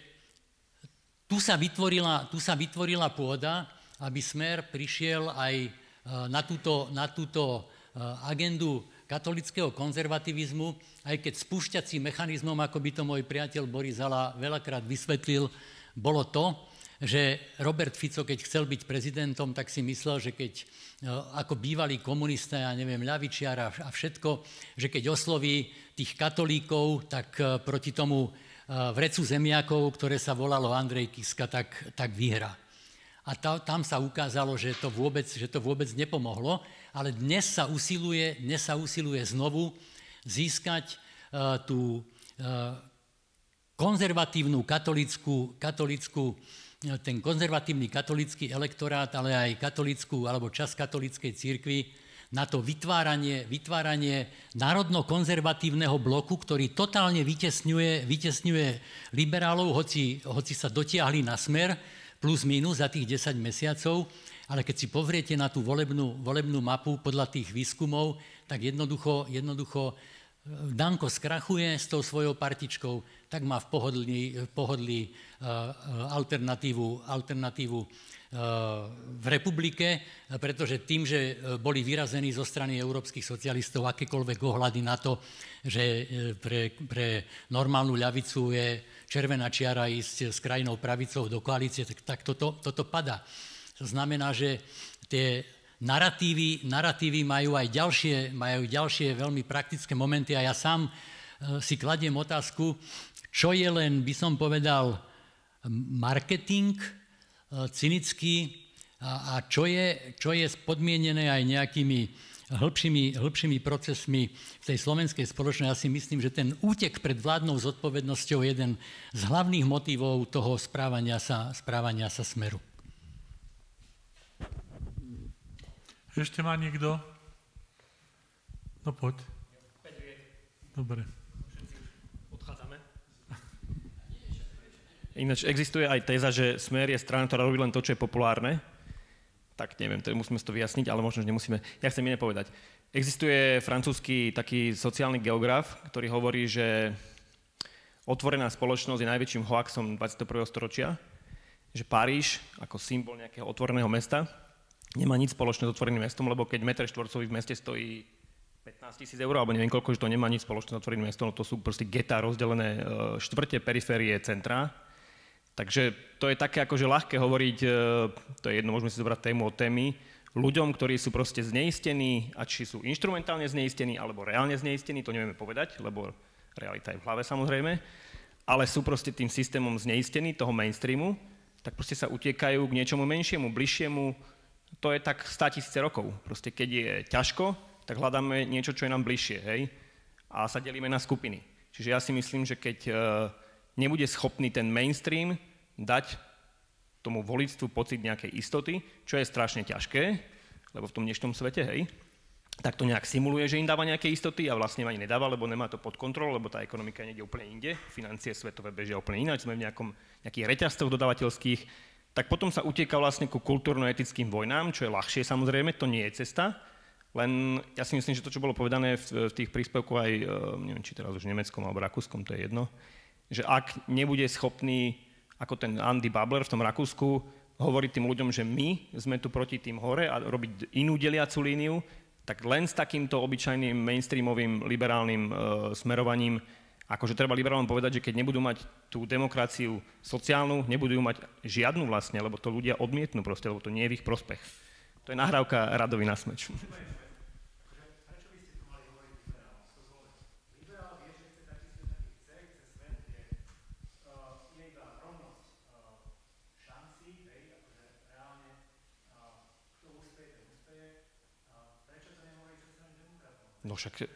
Speaker 6: tu sa vytvorila pôda, aby Smer prišiel aj na túto agendu katolického konzervativizmu, aj keď spúšťacím mechanizmom, ako by to môj priateľ Boris Hala veľakrát vysvetlil, bolo to, že Robert Fico, keď chcel byť prezidentom, tak si myslel, že keď ako bývalý komunista, ja neviem, ľavičiar a všetko, že keď osloví tých katolíkov, tak proti tomu vrecu zemiakov, ktoré sa volalo Andrej Kiska, tak vyhrá. A tam sa ukázalo, že to vôbec nepomohlo, ale dnes sa usiluje znovu získať tú konzervatívnu ten konzervatívny katolícky elektorát, ale aj katolícku alebo časť katolíckej cirkvi na to vytváranie národno-konzervatívneho bloku, ktorý totálne vytesňuje liberálov, hoci sa dotiahli na Smer, plus minus za tých 10 mesiacov, ale keď si pozriete na tú volebnú mapu podľa tých výskumov, tak jednoducho Danko skrachuje s tou svojou partičkou, tak má v pohodlí alternatívu v republike, pretože tým, že boli vyrazení zo strany európskych socialistov akékoľvek ohľady na to, že pre normálnu ľavicu je červená čiara ísť s krajnou pravicou do koalície, tak toto padá. To znamená, že tie naratívy majú aj ďalšie veľmi praktické momenty a ja sám si kladiem otázku, čo je len, by som povedal, marketing cynický a čo je podmienené aj nejakými hĺbšími procesmi v tej slovenskej spoločnosti. Ja si myslím, že ten útek pred vládnou zodpovednosťou je jeden z hlavných motivov toho správania sa Smeru.
Speaker 1: Ešte má niekto? No poď. Dobre.
Speaker 7: Odchádzame. Ináč existuje aj téza, že Smer je strana, ktorá robí len to, čo je populárne.
Speaker 8: tak neviem, musíme si to vyjasniť, ale možno, že nemusíme. Ja chcem iné povedať. Existuje francúzsky taký sociálny geograf, ktorý hovorí, že otvorená spoločnosť je najväčším hoaxom 21. storočia, že Paríž, ako symbol nejakého otvoreného mesta, nemá nič spoločné s otvoreným mestom, lebo keď meter štvorcový v meste stojí 15 000 eur, alebo neviem koľko, že to nemá nič spoločné s otvoreným mestom, no to sú proste getá rozdelené štvrte, periférie, centrá. Takže to je také akože ľahké hovoriť, to je jedno, môžeme si zobrať tému od témy, ľuďom, ktorí sú proste zneistení, a či sú inštrumentálne zneistení, alebo reálne zneistení, to nevieme povedať, lebo realita je v hlave samozrejme, ale sú proste tým systémom zneistení, toho mainstreamu, tak proste sa utiekajú k niečomu menšiemu, bližšiemu, to je tak 100 000 rokov. Proste keď je ťažko, tak hľadáme niečo, čo je nám bližšie, hej? A sa delíme na skupiny. Čiže ja si myslím, že keď nebude schopný ten mainstream dať tomu voličstvu pocit nejakej istoty, čo je strašne ťažké, lebo v tom dnešnom svete, hej, tak to nejak simuluje, že im dáva nejaké istoty a vlastne ani nedáva, lebo nemá to pod kontrolou, lebo tá ekonomika niekde úplne inde, financie svetové bežia úplne ináč, sme v nejakých reťazcoch dodavateľských, tak potom sa utieka vlastne ku kultúrno-etickým vojnám, čo je ľahšie samozrejme, to nie je cesta, len ja si myslím, že to, čo bolo povedané v tých príspevkoch aj, neviem, či teraz už nemeckom alebo rakúskom, to je jedno, že ak nebude schopný ako ten Andy Babler v tom Rakúsku, hovoriť tým ľuďom, že my sme tu proti tým hore a robiť inú deliacu líniu, tak len s takýmto obyčajným mainstreamovým liberálnym smerovaním, akože treba liberálom povedať, že keď nebudú mať tú demokraciu sociálnu, nebudú mať žiadnu vlastne, lebo to ľudia odmietnú proste, lebo to nie je v ich prospech. To je nahrávka Radovi na smeč. No však...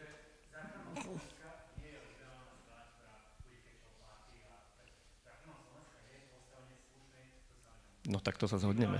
Speaker 8: No tak to sa zhodneme.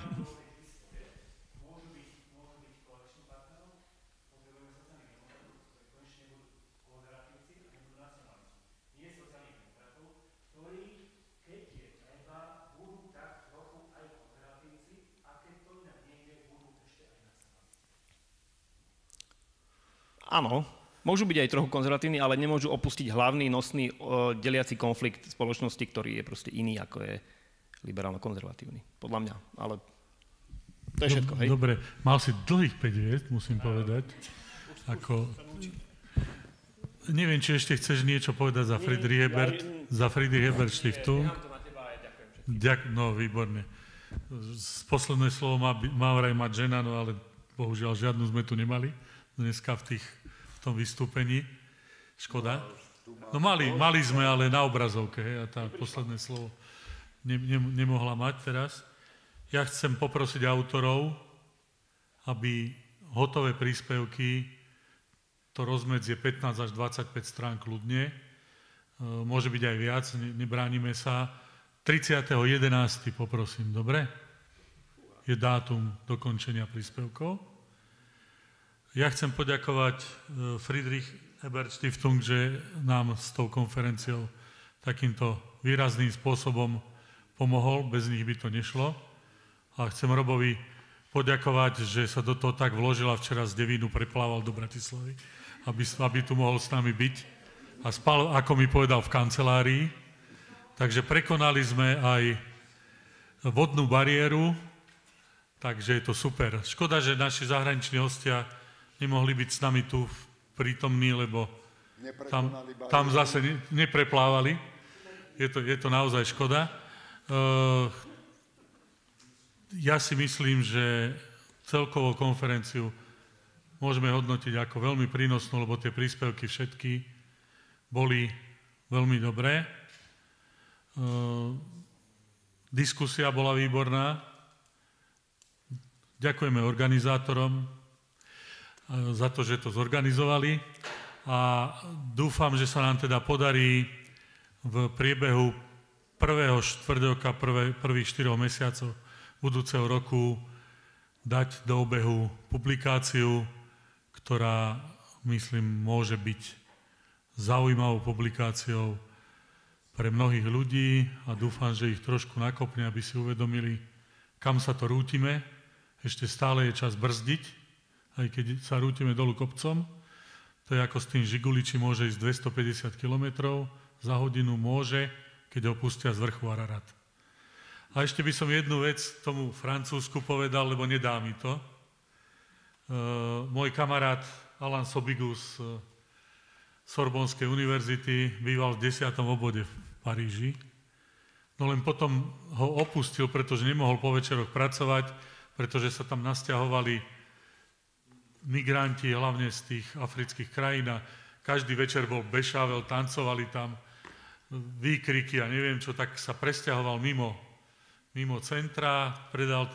Speaker 8: Áno, môžu byť aj trochu konzervatívni, ale nemôžu opustiť hlavný, nosný, deliaci konflikt spoločnosti, ktorý je proste iný, ako je liberálno-konzervatívny. Podľa mňa, ale to je všetko, hej?
Speaker 1: Dobre, mal si dlhých 5 hviezd, musím povedať. Ako... Neviem, či ešte chceš niečo povedať za Friedrich Ebert, za Friedrich Ebert Stiftung. No, výborne. Posledné slovo má vraj mať žena, no ale bohužiaľ žiadnu sme tu nemali dneska v tom vystúpení. Škoda. No mali sme, ale na obrazovke, hej, a tá posledné slovo nemohla mať teraz. Ja chcem poprosiť autorov, aby hotové príspevky, to rozmedzie 15 až 25 strán kľudne, môže byť aj viac, nebránime sa. 30.11. poprosím, dobre? Je dátum dokončenia príspevkov. Ja chcem poďakovať Friedrich Ebert Stiftung, že nám s tou konferenciou takýmto výrazným spôsobom pomohol, bez nich by to nešlo. A chcem Robovi poďakovať, že sa do toho tak vložil a včera z Devínu preplával do Bratislavy, aby tu mohol s nami byť. A spal, ako mi povedal, v kancelárii. Takže prekonali sme aj vodnú bariéru, takže je to super. Škoda, že naši zahraniční hostia nemohli byť s nami tu prítomní, lebo tam zase nepreplávali. Je to naozaj škoda. Ja si myslím, že celkovú konferenciu môžeme hodnotiť ako veľmi prínosnú, lebo tie príspevky všetky boli veľmi dobré. Diskusia bola výborná. Ďakujeme organizátorom za to, že to zorganizovali a dúfam, že sa nám teda podarí v priebehu prvého štvrťroka, prvých 4 mesiacov budúceho roku dať do obehu publikáciu, ktorá, myslím, môže byť zaujímavou publikáciou pre mnohých ľudí a dúfam, že ich trošku nakopne, aby si uvedomili, kam sa to rútime. ešte stále je čas brzdiť, aj keď sa rútime dolu kopcom. To je ako s tým Žiguli, či môže ísť 250 km za hodinu, môže, keď ho pustia z vrchu Ararat. A ešte by som jednu vec tomu Francúzsku povedal, lebo nedá mi to. Môj kamarát Alain Sobigu z Sorbonskej univerzity býval v 10. obvode v Paríži. No len potom ho opustil, pretože nemohol po večeroch pracovať, pretože sa tam nasťahovali migranti, hlavne z tých afrických krajín. A každý večer bol bešável, tancovali tam výkriky a neviem čo, tak sa presťahoval mimo centra, prenajal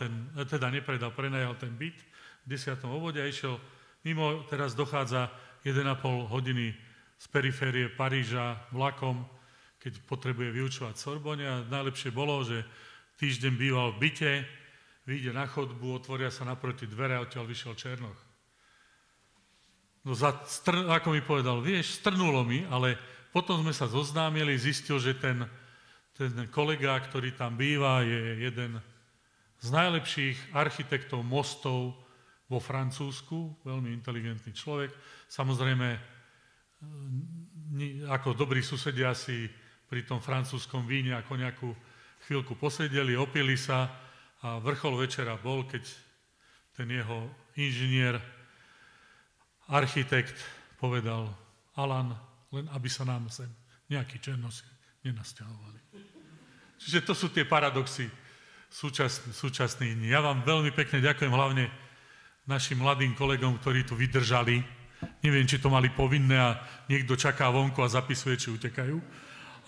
Speaker 1: ten byt v 10. obvode a išiel mimo, teraz dochádza 1,5 hodiny z periférie Paríža vlakom, keď potrebuje vyučovať Sorbonne a najlepšie bolo, že týždeň býval v byte, vyjde na chodbu, otvoria sa naproti dvere a odtiaľ vyšiel Černoch. No ako mi povedal, vieš, strnulo mi, ale potom sme sa zoznámili, zistil, že ten kolega, ktorý tam býva, je jeden z najlepších architektov mostov vo Francúzsku, veľmi inteligentný človek. Samozrejme, ako dobrí susedia si pri tom francúzskom víne ako nejakú chvíľku posedeli, opili sa a vrchol večera bol, keď ten jeho inžinier, architekt povedal: Alan, len aby sa nám sem nejakí černosi nenasťahovali. Čiže to sú tie paradoxy súčasných dní. Ja vám veľmi pekne ďakujem, hlavne našim mladým kolegom, ktorí tu vydržali. Neviem, či to mali povinné a niekto čaká vonku a zapisuje, či utekajú.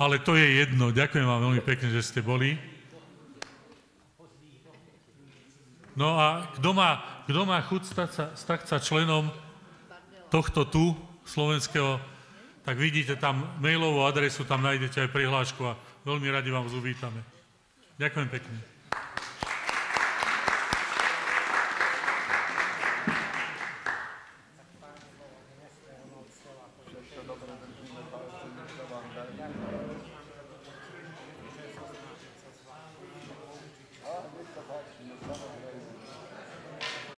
Speaker 1: Ale to je jedno. Ďakujem vám veľmi pekne, že ste boli. No a kto má chuť stať sa členom tohto tu, slovenského, tak vidíte tam mailovú adresu, tam nájdete aj prihlášku a veľmi radi vám uvítame. Ďakujem pekne.